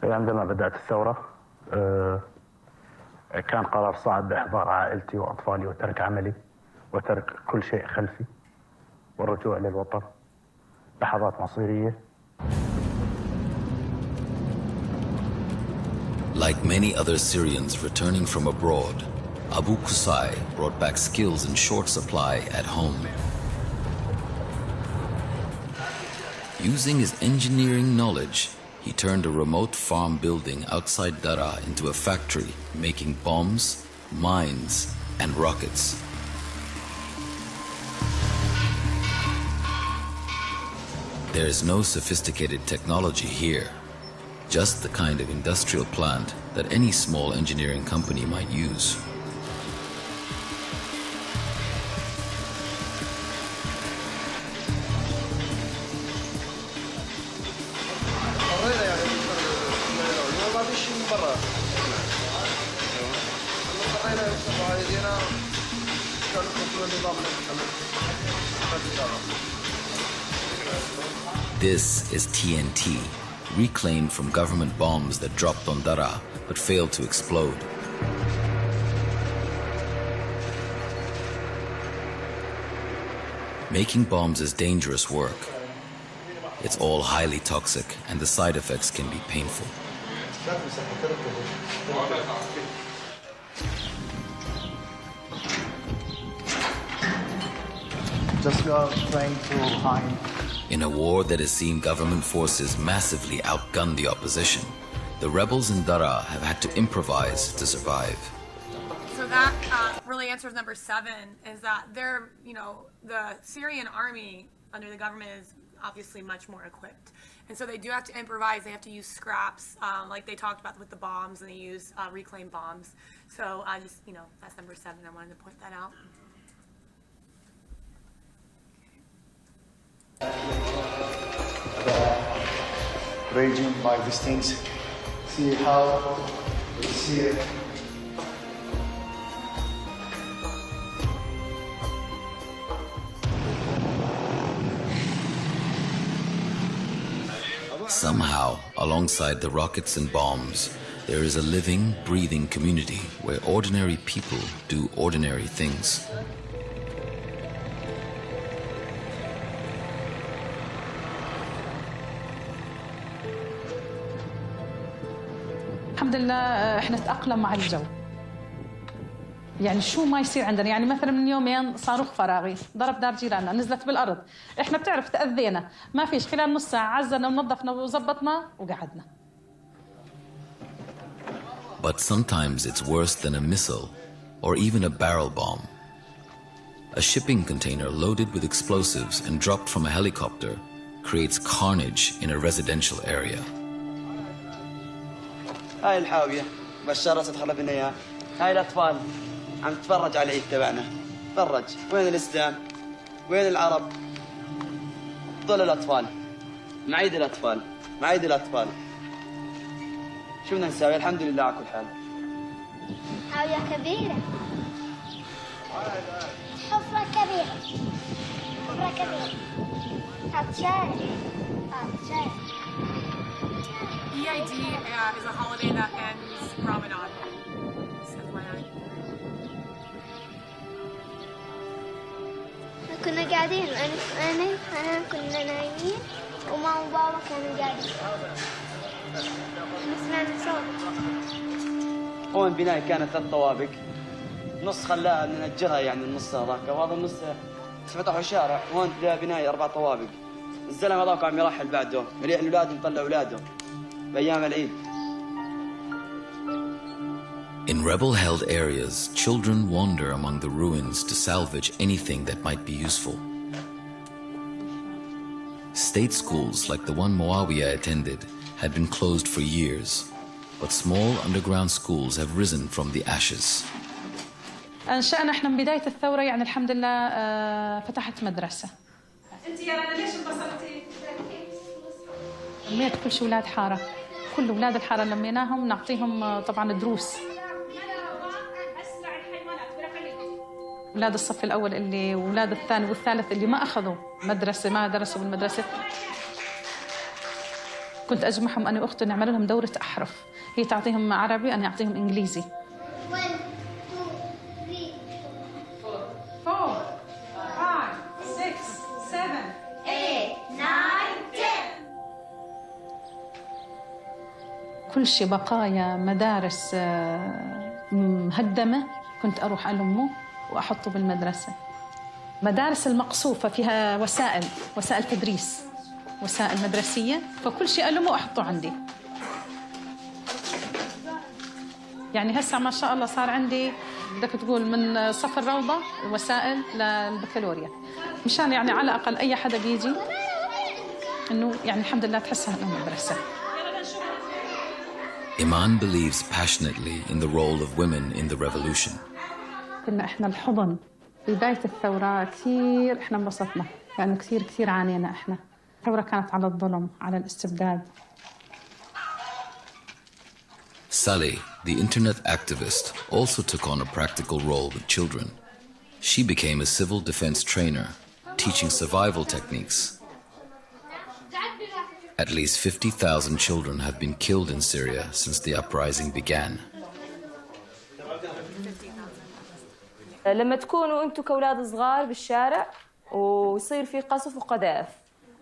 عندما بدأت الثورة كان قرار صعب بإحضار عائلتي وأطفالي وترك عملي وترك كل شيء خلفي والرجوع للوطن. لحظات مصيرية. Like many other Syrians returning from abroad, Abu Qusay brought back skills in short supply at home. Using his engineering knowledge, he turned a remote farm building outside Dara into a factory making bombs, mines, and rockets. There is no sophisticated technology here, just the kind of industrial plant that any small engineering company might use. This is TNT, reclaimed from government bombs that dropped on Dara but failed to explode. Making bombs is dangerous work. It's all highly toxic and the side effects can be painful. Just trying to hide. In a war that has seen government forces massively outgun the opposition, the rebels in Dara have had to improvise to survive. that really answers number 7, is that they're, the Syrian army under the government is obviously much more equipped. And so they do have to improvise. They have to use scraps, like they talked about with the bombs, and they use reclaimed bombs. So I just, that's number 7. I wanted to point that out. Raging by these things. See how it's here. Somehow, alongside the rockets and bombs, there is a living, breathing community where ordinary people do ordinary things. الحمد لله احنا تأقلم مع الجو. يعني شو ما يصير عندنا، يعني مثلا من يومين صاروخ فراغي ضرب دار جيراننا، نزلت بالارض، احنا بتعرف تأذينا، ما فيش، خلال نص ساعة عزلنا ونظفنا وظبطنا وقعدنا. But sometimes it's worse than a missile or even a barrel bomb. A shipping container loaded with explosives and dropped from a helicopter creates carnage in a residential area. هاي الحاوية بشرت تخرب لنا اياها. هاي الاطفال عم تتفرج على العيد تبعنا. تفرج، وين الاسلام؟ وين العرب؟ ضل الاطفال. معيد الاطفال، معيد الاطفال. شو بدنا نسوي؟ الحمد لله على كل حال. حاوية كبيرة. حفرة كبيرة. حفرة كبيرة. هتشارك. هتشارك. EID is a holiday that ends Ramadan. كنا قاعدين أنا كنا نايمين وماما وبابا كانوا قاعدين. سمعنا صوت. هون بناية كانت 3 طوابق. نص خلاها ننجرها يعني النص هذاك، وهذا النص فتحوا شارع، هون بناية 4 طوابق. الزلمة هذاك عم يرحل بعده، الأولاد مطلع أولاده بأيام العيد. In rebel-held areas, children wander among the ruins to salvage anything that might be useful. State schools like the one Muawiyah attended had been closed for years, but small underground schools have risen from the ashes. أنشأنا إحنا من بداية الثورة، يعني الحمد لله فتحت مدرسة. أنت يا رنا ليش انبسطتي؟ لميت كل شي أولاد حارة، كل أولاد الحارة لميناهم نعطيهم طبعاً دروس. أولاد الصف الأول اللي وأولاد الثاني والثالث اللي ما أخذوا مدرسة، ما درسوا بالمدرسة، كنت أجمعهم أنا وأختي نعمل لهم دورة أحرف، هي تعطيهم عربي أنا أعطيهم إنجليزي. 1 2 3 4 5 6 7 8 9 10. كل شيء بقايا مدارس مهدمة كنت أروح ألمه وأحطه بالمدرسة. مدارس المقصوفة فيها وسائل تدريس، وسائل مدرسية، فكل شيء ألمه وأحطه عندي. يعني هسه ما شاء الله صار عندي بدك تقول من صف الروضة وسائل للبكالوريا، مشان يعني على الأقل أي حدا بيجي إنه يعني الحمد لله تحسها إنه مدرسة. Iman believes passionately in the role of women in the revolution. كنا إحنا الحضن في بداية الثورة، كثير إحنا انبسطنا، يعني كثير عانينا إحنا. الثورة كانت على الظلم، على الاستبداد. Saleh, the internet activist, also took on a practical role with children. She became a civil defense trainer, teaching survival techniques. At least 50,000 children have been killed in Syria since the uprising began. لما تكونوا انتم كاولاد صغار بالشارع ويصير في قصف وقذائف،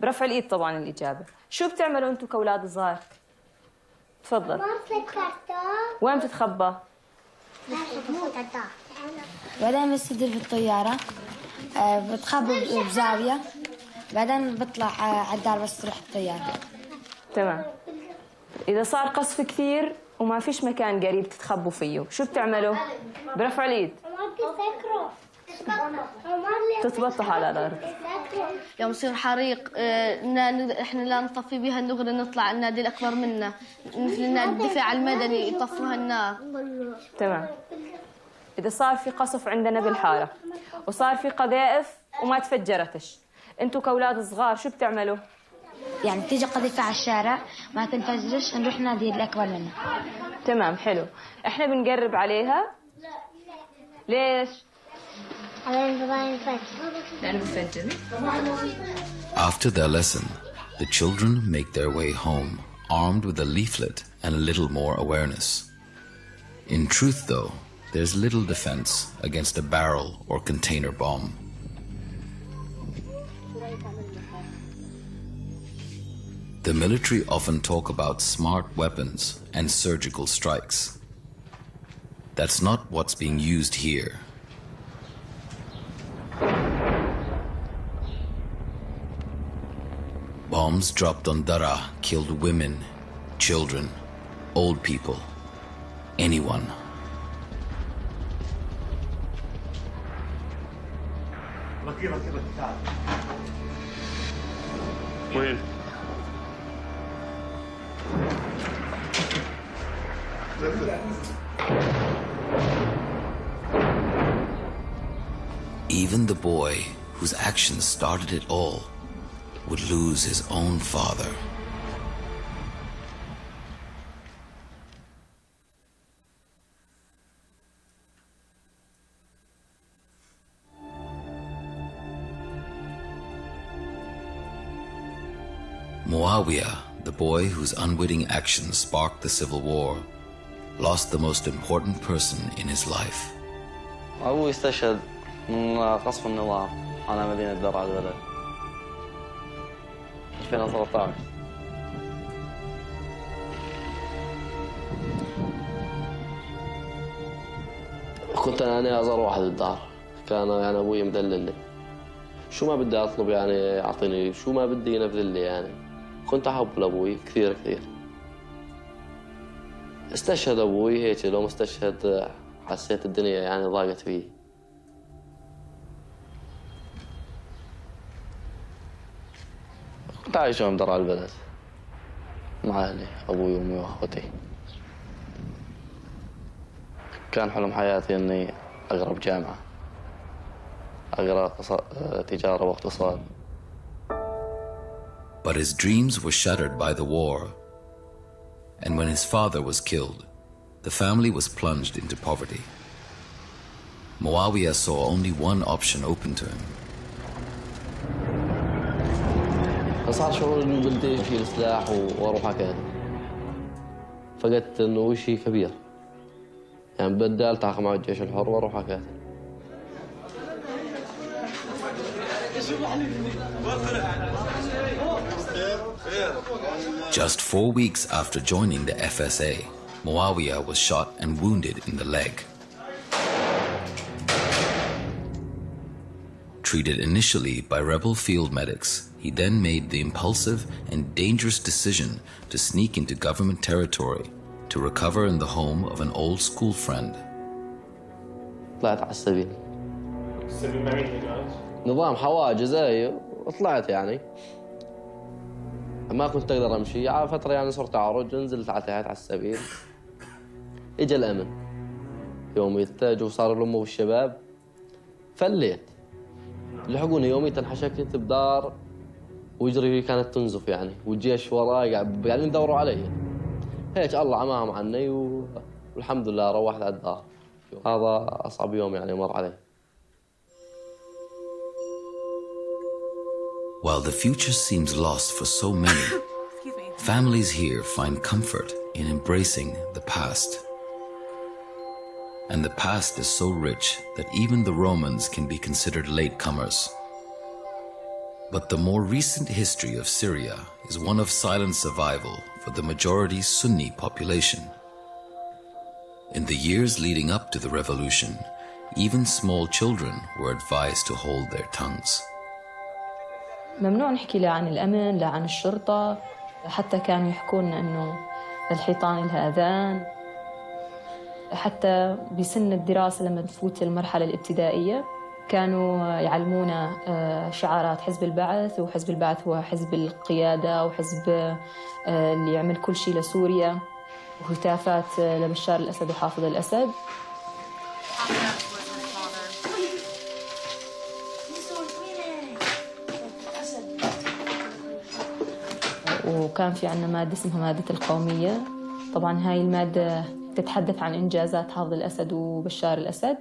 برفع الايد طبعا الاجابه، شو بتعملوا انتم كاولاد صغار؟ تفضل. وين بتتخبى؟ بعدين بستدير في الطيارة، بتخبى بزاوية، بعدين بطلع على الدار بس تروح الطيارة. تمام. إذا صار قصف كثير وما فيش مكان قريب تتخبوا فيه، شو بتعملوا؟ برفع اليد تتبطح على الأرض. يوم يصير حريق احنا لا نطفي بها النغرة، نطلع النادي الأكبر منا مثل النادي الدفاع المدني يطفوها النار. تمام. إذا صار في قصف عندنا بالحارة وصار في قذائف وما تفجرتش، انتوا كأولاد صغار شو بتعملوا؟ يعني تيجي قذيفة على الشارع ما تنفجرش نروح نادي الأكبر منا. تمام حلو. احنا بنقرب عليها. ليش؟ After their lesson, the children make their way home, armed with a leaflet and a little more awareness. In truth, though, there's little defense against a barrel or container bomb. The military often talk about smart weapons and surgical strikes. That's not what's being used here. Bombs dropped on Daraa killed women, children, old people, anyone. وين؟ Even the boy whose actions started it all would lose his own father. Muawiyah, the boy whose unwitting actions sparked the civil war, lost the most important person in his life. أبوي استشهد من قصف النظام على مدينة درعا البلد 2013. كنت أنا أصغر واحد بالدار، كان يعني أبوي مدللي، شو ما بدي أطلب يعني يعطيني، شو ما بدي ينفذ لي يعني. كنت أحب لأبوي كثير كثير. استشهد أبوي هيك، لو ما استشهد حسيت الدنيا يعني ضاقت فيه. كنت عايش يوم درعا البلد مع أهلي، أبوي وأمي وأخوتي. كان حلم حياتي إني أقرأ بجامعة، أقرأ تجارة واقتصاد. But his dreams were shattered by the war. And when his father was killed, the family was plunged into poverty. Muawiyah saw only one option open to him. فصار شعور إنه بدي أشيل سلاح وأروح أكاديمي. فقدت إنه شيء كبير. يعني بدي ألتحق مع الجيش الحر وأروح أكاديمي. Just 4 weeks after joining the FSA, Muawiyah was shot and wounded in the leg. Treated initially by rebel field medics, he then made the impulsive and dangerous decision to sneak into government territory to recover in the home of an old school friend. طلعت على السبيل. نظام حواجز وطلعت يعني. ما كنت أقدر أمشي على فترة، يعني صرت أعرج، نزلت على تحت على السبيل. إجا الأمن يومي جو وصار الأمة والشباب، فليت. لحقوني يومي انحشكت بدار ويجري كانت تنزف يعني، والجيش وراي قاعدين يدوروا علي. هيك الله عماهم عني والحمد لله روحت على الدار. هذا أصعب يوم يعني مر علي. While the future seems lost for so many, families here find comfort in embracing the past. And the past is so rich that even the Romans can be considered latecomers. But the more recent history of Syria is one of silent survival for the majority Sunni population. In the years leading up to the revolution, even small children were advised to hold their tongues. ممنوع نحكي لا عن الأمن لا عن الشرطة، حتى كانوا يحكون إنه الحيطان لها أذان. حتى بسن الدراسة لما تفوت المرحلة الابتدائية كانوا يعلمونا شعارات حزب البعث، وحزب البعث هو حزب القيادة وحزب اللي يعمل كل شيء لسوريا، وهتافات لبشار الأسد وحافظ الأسد. وكان في عنا مادة اسمها مادة القومية. طبعا هاي المادة تتحدث عن إنجازات حافظ الأسد وبشار الأسد.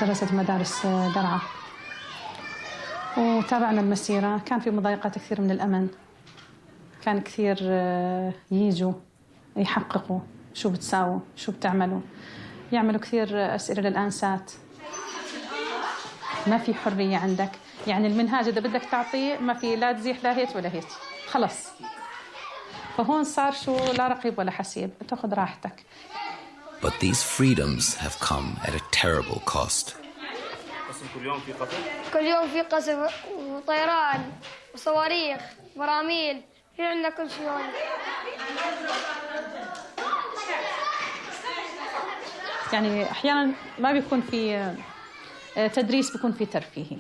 درست مدارس درعا وتابعنا المسيرة. كان في مضايقات كثير من الأمن، كان كثير ييجوا يحققوا شو بتساووا شو بتعملوا، يعملوا كثير أسئلة للآنسات. ما في حرية عندك، يعني المنهاج إذا بدك تعطيه ما في، لا تزيح لا هيك ولا هيك، خلص. فهون صار شو لا رقيب ولا حسيب، تاخذ راحتك. But these freedoms have come at a terrible cost. كل يوم في قصف؟ كل يوم في قصف وطيران وصواريخ براميل، في عندنا كل شيء. يعني أحيانا ما بيكون في تدريس، بيكون في ترفيهي.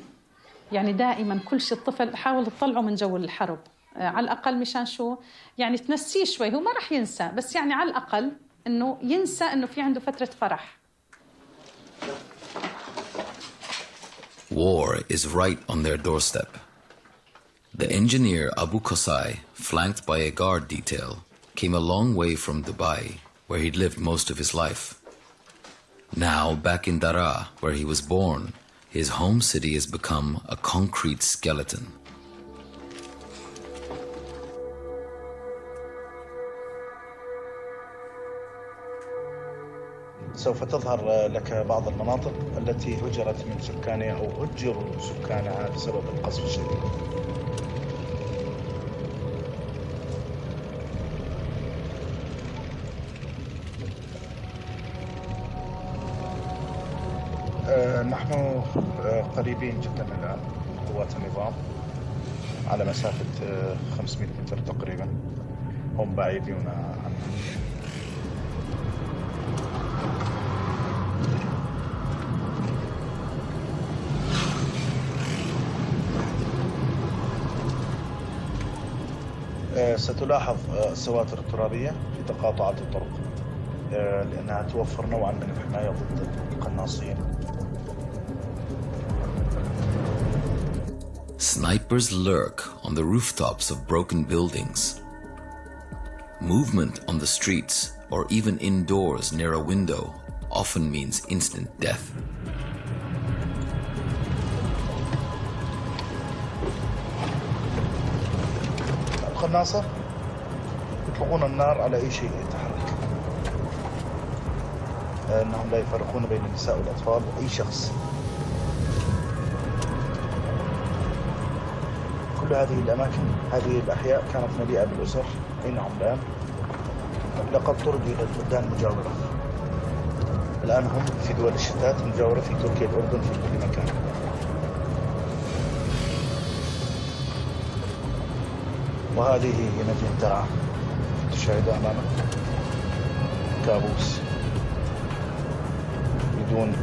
يعني دائما كل شيء الطفل حاول تطلعه من جو الحرب، على الأقل مشان شو يعني تنسيه شوي. هو ما رح ينسى، بس يعني على الأقل إنه ينسى إنه في عنده فترة فرح. War is right on their doorstep. The engineer Abu Qasai, flanked by a guard detail, came a long way from Dubai, where he'd lived most of his life. Now, back in Daraa, where he was born, his home city has become a concrete skeleton. سوف تظهر لك بعض المناطق التي هجرت من سكانها أو هجروا سكانها بسبب القصف الشديد. نحن قريبين جدا الآن قوات النظام على مسافة 500 متر تقريبا، هم بعيدون عنها. ستلاحظ السواتر الترابية في تقاطعات الطرق لأنها توفر نوعا من الحماية ضد القناصين. Snipers lurk on the rooftops of broken buildings. Movement on the streets or even indoors near a window often means instant death. القناصة يطلقون النار على أي شيء يتحرك. أنهم لا يفرقون بين النساء والأطفال وأي شخص. كل هذه الأماكن، هذه الأحياء كانت مليئة بالأسر أينهم الآن، لقد طردوا إلى البلدان المجاورة. الآن هم في دول الشتات المجاورة، في تركيا، الأردن، في كل مكان. وهذه هي مدينة درعا، تشاهد أمامك كابوس بدون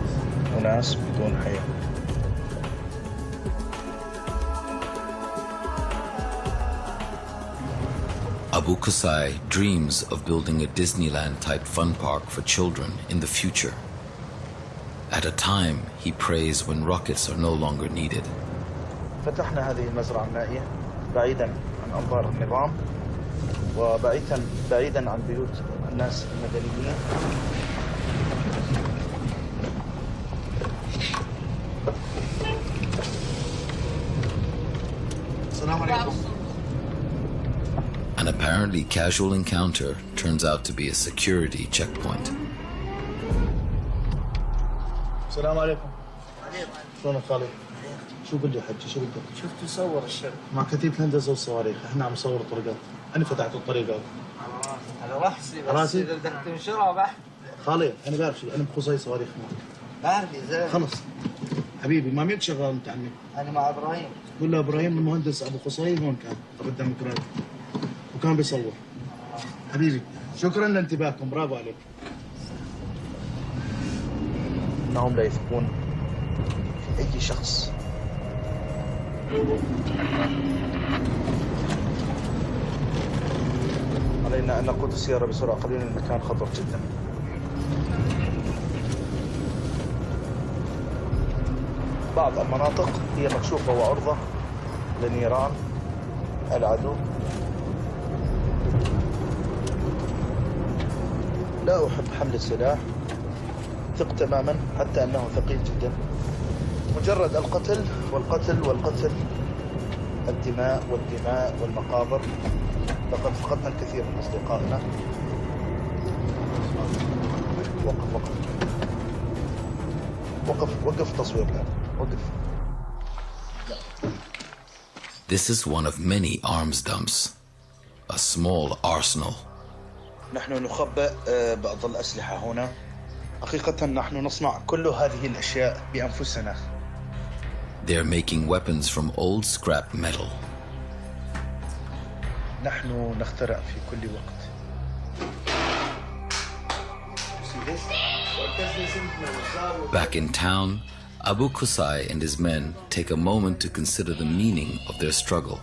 أناس، بدون حياة. Abu Qasai dreams of building a Disneyland-type fun park for children in the future. At a time he prays when rockets are no longer needed. فتحنا هذه المزرعة المائية بعيدا عن أنظار النظام وبعيدا عن بيوت الناس المدنيين. السلام عليكم. An apparently casual encounter turns out to be a security checkpoint. السلام عليكم. شلونك خالد؟ شو قل لي حجي، شو بدك؟ شفت يصور الشب مع كتيبة الهندسة والصواريخ، احنا عم نصور طرقات. أنا فتحت الطريقات. على راسي، بس راسي؟ إذا بدك تنشرها بحث. خالد أنا بعرف شو، أنا بخصوصي صواريخ. بعرف يا زلمة. خلص حبيبي ما مين شغال انت عمي؟ انا مع ابراهيم. قول له ابراهيم المهندس ابو قصي هون كان قدام كراد وكان بيصور. حبيبي شكرا لانتباهكم، برافو عليك. انهم لا يثقون في اي شخص. علينا ان نقود السياره بسرعه قليلا، المكان خطر جدا. بعض المناطق هي مكشوفة وعرضة لنيران العدو. لا أحب حمل السلاح، ثق تماما حتى أنه ثقيل جدا. مجرد القتل والقتل والقتل، الدماء والدماء والمقابر. لقد فقدنا الكثير من أصدقائنا. وقف وقف وقف وقف التصوير الآن، وقف. This is one of many arms dumps, a small arsenal. نحن نخبئ بعض الأسلحة هنا. حقيقة نحن نصنع كل هذه الأشياء بأنفسنا. They're making weapons from old scrap metal. نحن نخترع في كل وقت. Back in town, Abu Qusay and his men take a moment to consider the meaning of their struggle.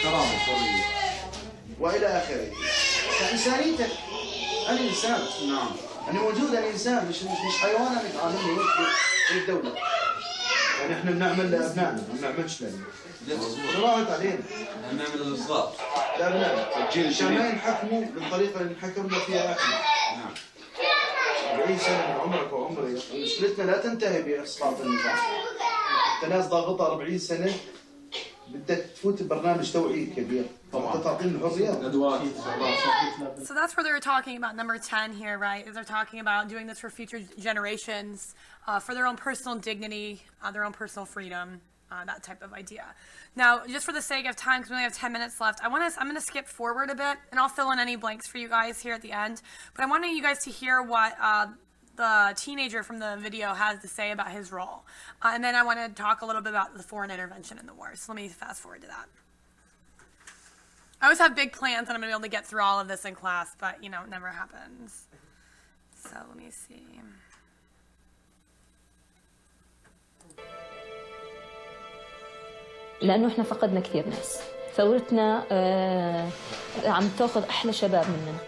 كرامة، حرية وإلى آخره. إنسانيتك، أنا إنسان. نعم. أنا موجود، أنا إنسان، مش حيوان. أنا تعاملني في الدولة. يعني إحنا بنعمل لأبنائنا، ما بنعملش لنا. شو راحت علينا؟ نعمل للصغار. لأبنائنا. عشان ما ينحكموا بالطريقة اللي انحكمنا فيها إحنا. نعم. 40 سنة من عمرك وعمري، مشكلتنا لا تنتهي بإسقاط النظام. أنت ناس ضاغطة 40 سنة، بدك تفوت ببرنامج توعية كبير. طبعا تعطيني الحرية. So that's where they were talking about number 10 here, right? Is they're talking about doing this for future generations, for their own personal dignity, their own personal freedom, that type of idea. Now, just for the sake of time, because we only have 10 minutes left, I'm going to skip forward a bit, and I'll fill in any blanks for you guys here at the end. But I wanted you guys to hear what the teenager from the video has to say about his role. And then I want to talk a little bit about the foreign intervention in the war. So let me fast forward to that. I always have big plans and I'm going to be able to get through all of this in class, but, you know, it never happens. So let me see. لأنه إحنا فقدنا كثير ناس. ثورتنا عم تأخذ أحلى شباب مننا.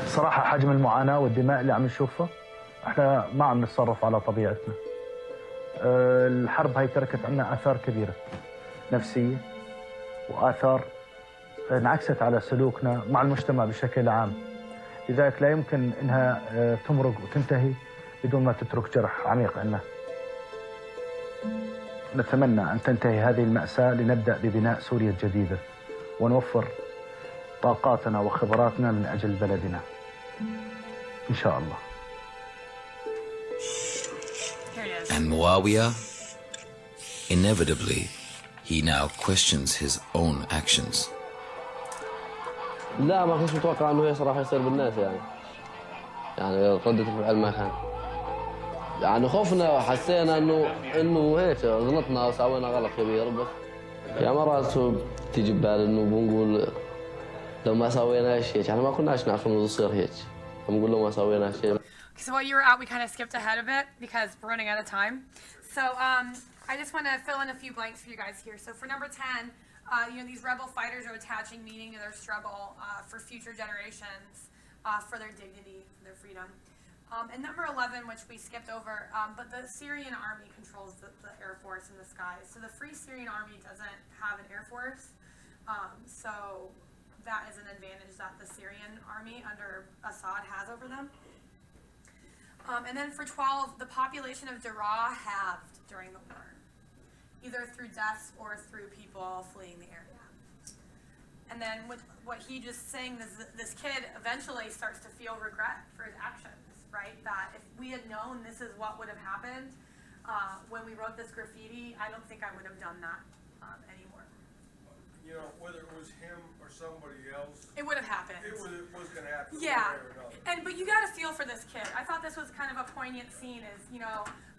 صراحة حجم المعاناة والدماء اللي عم نشوفها، احنا ما عم نتصرف على طبيعتنا. الحرب هاي تركت عنا آثار كبيرة نفسية، وآثار انعكست على سلوكنا مع المجتمع بشكل عام. لذلك لا يمكن انها تمرق وتنتهي بدون ما تترك جرح عميق عنا. نتمنى أن تنتهي هذه المأساة لنبدأ ببناء سوريا الجديدة ونوفر طاقاتنا وخبراتنا من أجل بلدنا إن شاء الله. And Muawiyah, inevitably, he now questions his own actions. لا ما كنت متوقع انه هيك راح يصير بالناس يعني ردة الفعل ما كان. يعني خوفنا، حسينا انه هيك غلطنا وسوينا غلط كبير، بس يعني مرات تيجي ببال انه بنقول لو ما سويناش هيك، يعني ما كناش نعرف انه يصير هيك، بنقول لو ما سويناش هيك. So while you were out, we kind of skipped ahead a bit because we're running out of time. So I just want to fill in a few blanks for you guys here. So for number 10, these rebel fighters are attaching meaning to their struggle for future generations, for their dignity, for their freedom. And number 11, which we skipped over, but the Syrian army controls the air force in the skies. So the Free Syrian Army doesn't have an air force. So that is an advantage that the Syrian army under Assad has over them. And then for 12, the population of Daraa halved during the war, either through deaths or through people fleeing the area. And then with what he just saying, this kid eventually starts to feel regret for his actions, right? That if we had known this is what would have happened when we wrote this graffiti, I don't think I would have done that anymore. you know, whether it was him or somebody else, It would have happened. it was gonna happen one Yeah, way or another. but you got to feel for this kid. I thought this was kind of a poignant scene. Is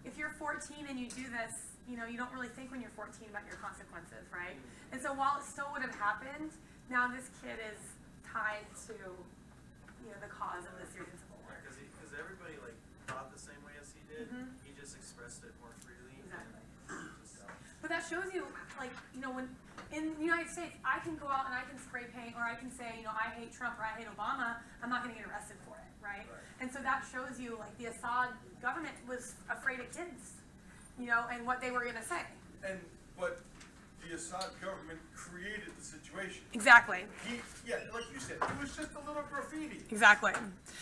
if you're 14 and you do this, you don't really think when you're 14 about your consequences, right? And so while it still would have happened, now this kid is tied to the cause of the Syrian civil war. Because everybody thought the same way as he did. Mhm. He just expressed it more freely. Exactly. But that shows you, when in the United States, I can go out and I can spray paint, or I can say, I hate Trump or I hate Obama. I'm not going to get arrested for it, right? And so that shows you, the Assad government was afraid of kids, and what they were going to say. But the Assad government created the situation. Exactly. Like you said, it was just a little graffiti. Exactly.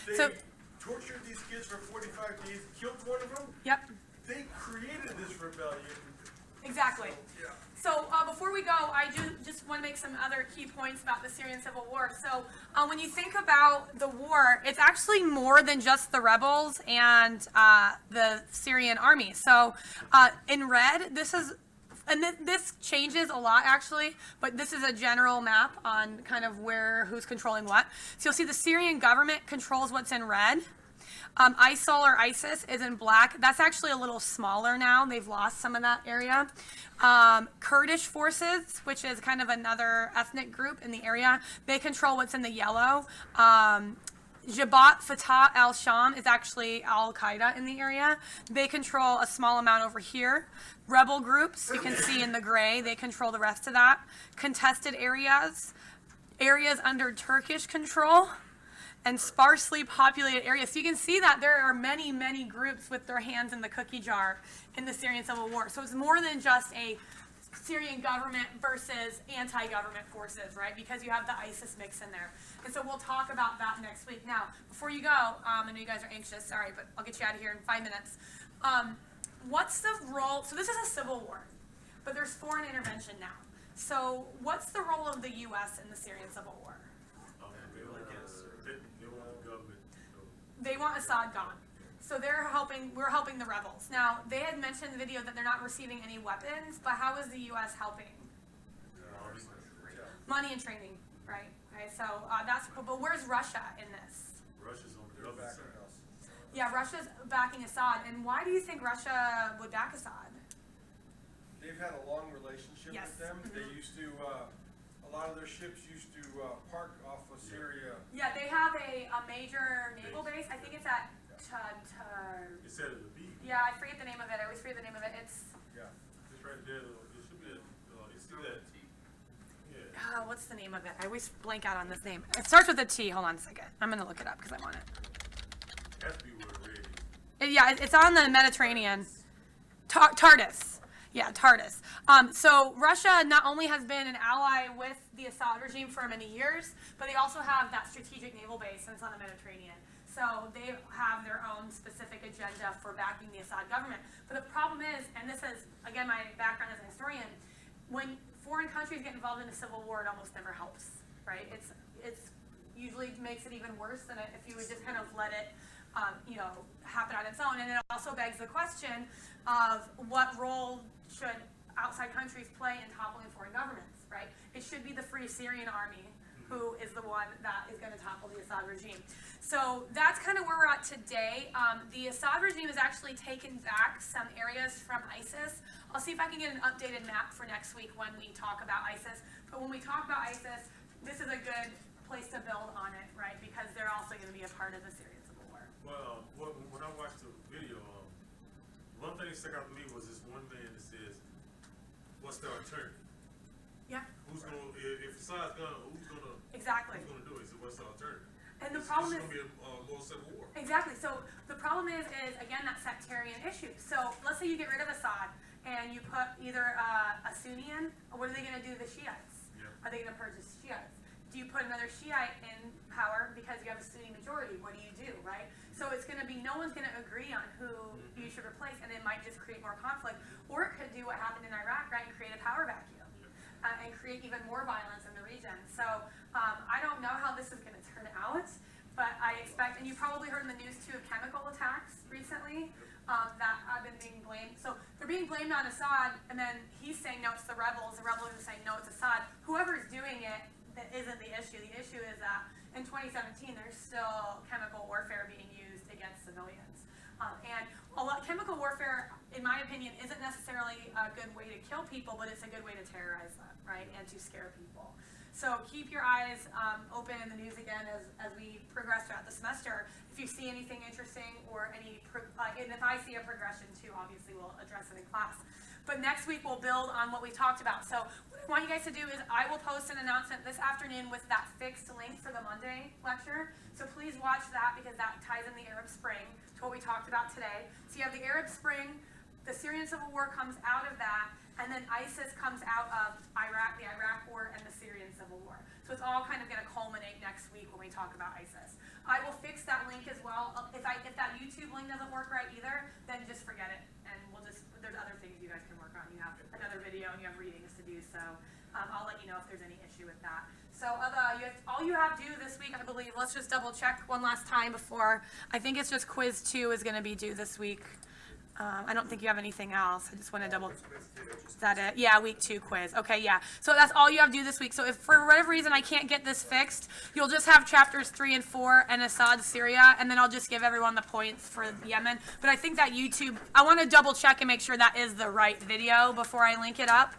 They So tortured these kids for 45 days, killed one of them. Yep. They created this rebellion. Exactly. Yeah. So before we go, I do just want to make some other key points about the Syrian civil war. So when you think about the war, it's actually more than just the rebels and the Syrian army. So in red, this changes a lot actually, but this is a general map on kind of who's controlling what. So you'll see the Syrian government controls what's in red. ISIL or ISIS is in black. That's actually a little smaller now. They've lost some of that area. Kurdish forces, which is kind of another ethnic group in the area, they control what's in the yellow. Jabhat Fatah al-Sham is actually al-Qaeda in the area. They control a small amount over here. Rebel groups, you can see in the gray, they control the rest of that. Contested areas under Turkish control, and sparsely populated areas. So you can see that there are many, many groups with their hands in the cookie jar in the Syrian civil war. So it's more than just a Syrian government versus anti-government forces, right? Because you have the ISIS mix in there. And so we'll talk about that next week. Now, before you go, I know you guys are anxious, sorry, but I'll get you out of here in 5 minutes. What's the role, so this is a civil war, but there's foreign intervention now. So what's the role of the U.S. in the Syrian civil war? They want Assad gone. So we're helping the rebels. Now, they had mentioned in the video that they're not receiving any weapons, but how is the U.S. helping? Money and training, right? Okay, so that's cool. But where's Russia in this? Russia's over there backing us. Yeah, Russia's backing Assad. And why do you think Russia would back Assad? They've had a long relationship with them. Mm-hmm. They used to, a lot of their ships used to park off of Syria. Yeah, they have a major naval base. I think it's at It's at the beach. Yeah, I forget the name of it. I always forget the name of it. It's right there. It should be you see that? Yeah. what's the name of it? I always blank out on this name. It starts with a T. Hold on a second. I'm gonna look it up because I want it. Has to be where it is. Yeah, it's on the Mediterranean. Tardis. Yeah, Tardis. So Russia not only has been an ally with the Assad regime for many years, but they also have that strategic naval base, and it's on the Mediterranean. So they have their own specific agenda for backing the Assad government. But the problem is, and this is, again, my background as a historian, when foreign countries get involved in a civil war, it almost never helps, right? It's usually makes it even worse than if you would just kind of let it happen on its own. And it also begs the question of what role should outside countries play in toppling foreign governments, right? It should be the Free Syrian Army who is the one that is going to topple the Assad regime. So that's kind of where we're at today. The Assad regime has actually taken back some areas from ISIS. I'll see if I can get an updated map for next week when we talk about ISIS. But when we talk about ISIS, this is a good place to build on it, right? Because they're also going to be a part of the Syrian civil war. Well, when I watched the video, one thing that stuck out to me was this one man that says, "What's the alternative? Yeah. Who's gonna if Assad's gonna who's gonna exactly who's gonna do it? He said, what's the alternative?" And the problem is gonna be a more civil war. Exactly. So the problem is again that sectarian issue. So let's say you get rid of Assad and you put either a Sunni in, or what are they going to do to the Shiites? Yeah. Are they going to purge the Shiites? Do you put another Shiite in power because you have a Sunni majority? What do you do, right? So it's going to be no one's going to agree on who you should replace, and it might just create more conflict, or it could do what happened in Iraq, right, and create a power vacuum. And create even more violence in the region. So I don't know how this is going to turn out, but I expect, and you probably heard in the news too of chemical attacks recently that have been being blamed. So they're being blamed on Assad, and then he's saying no, it's the rebels are saying no, it's Assad. Whoever's doing it, that isn't the issue. The issue is that in 2017, there's still chemical warfare being used against civilians. And chemical warfare, in my opinion, isn't necessarily a good way to kill people, but it's a good way to terrorize them, right, and to scare people. So keep your eyes open in the news again as we progress throughout the semester. If you see anything interesting or and if I see a progression too, obviously we'll address it in class. But next week we'll build on what we talked about. So what I want you guys to do is I will post an announcement this afternoon with that fixed link for the Monday lecture. So please watch that because that ties in the Arab Spring to what we talked about today. So you have the Arab Spring, the Syrian Civil War comes out of that, and then ISIS comes out of Iraq, the Iraq War, and the Syrian Civil War. So it's all kind of going to culminate next week when we talk about ISIS. I will fix that link as well. If that YouTube link doesn't work right either, then just forget it, and there's other things you guys can work on. You have another video and you have readings to do, so I'll let you know if there's any issue with that. So all you have to do this week, I believe, let's just double check one last time before, I think it's just quiz 2 is going to be due this week. I don't think you have anything else. I just want to double. Is that it? Yeah, week 2 quiz. Okay, yeah. So that's all you have to do this week. So if for whatever reason I can't get this fixed, you'll just have chapters 3 and 4 and Assad, Syria, and then I'll just give everyone the points for Yemen. But I think that YouTube, I want to double check and make sure that is the right video before I link it up.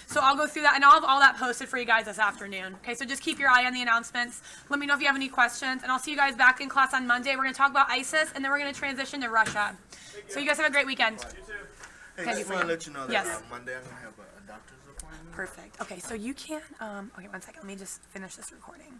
So I'll go through that, and I'll have all that posted for you guys this afternoon. Okay, so just keep your eye on the announcements. Let me know if you have any questions, and I'll see you guys back in class on Monday. We're going to talk about ISIS, and then we're going to transition to Russia. So you guys have a great weekend. Hey, Can just you want to let you know that yes. Monday I'm going to have a doctor's appointment. Perfect. Okay, so you can, okay, one second. Let me just finish this recording.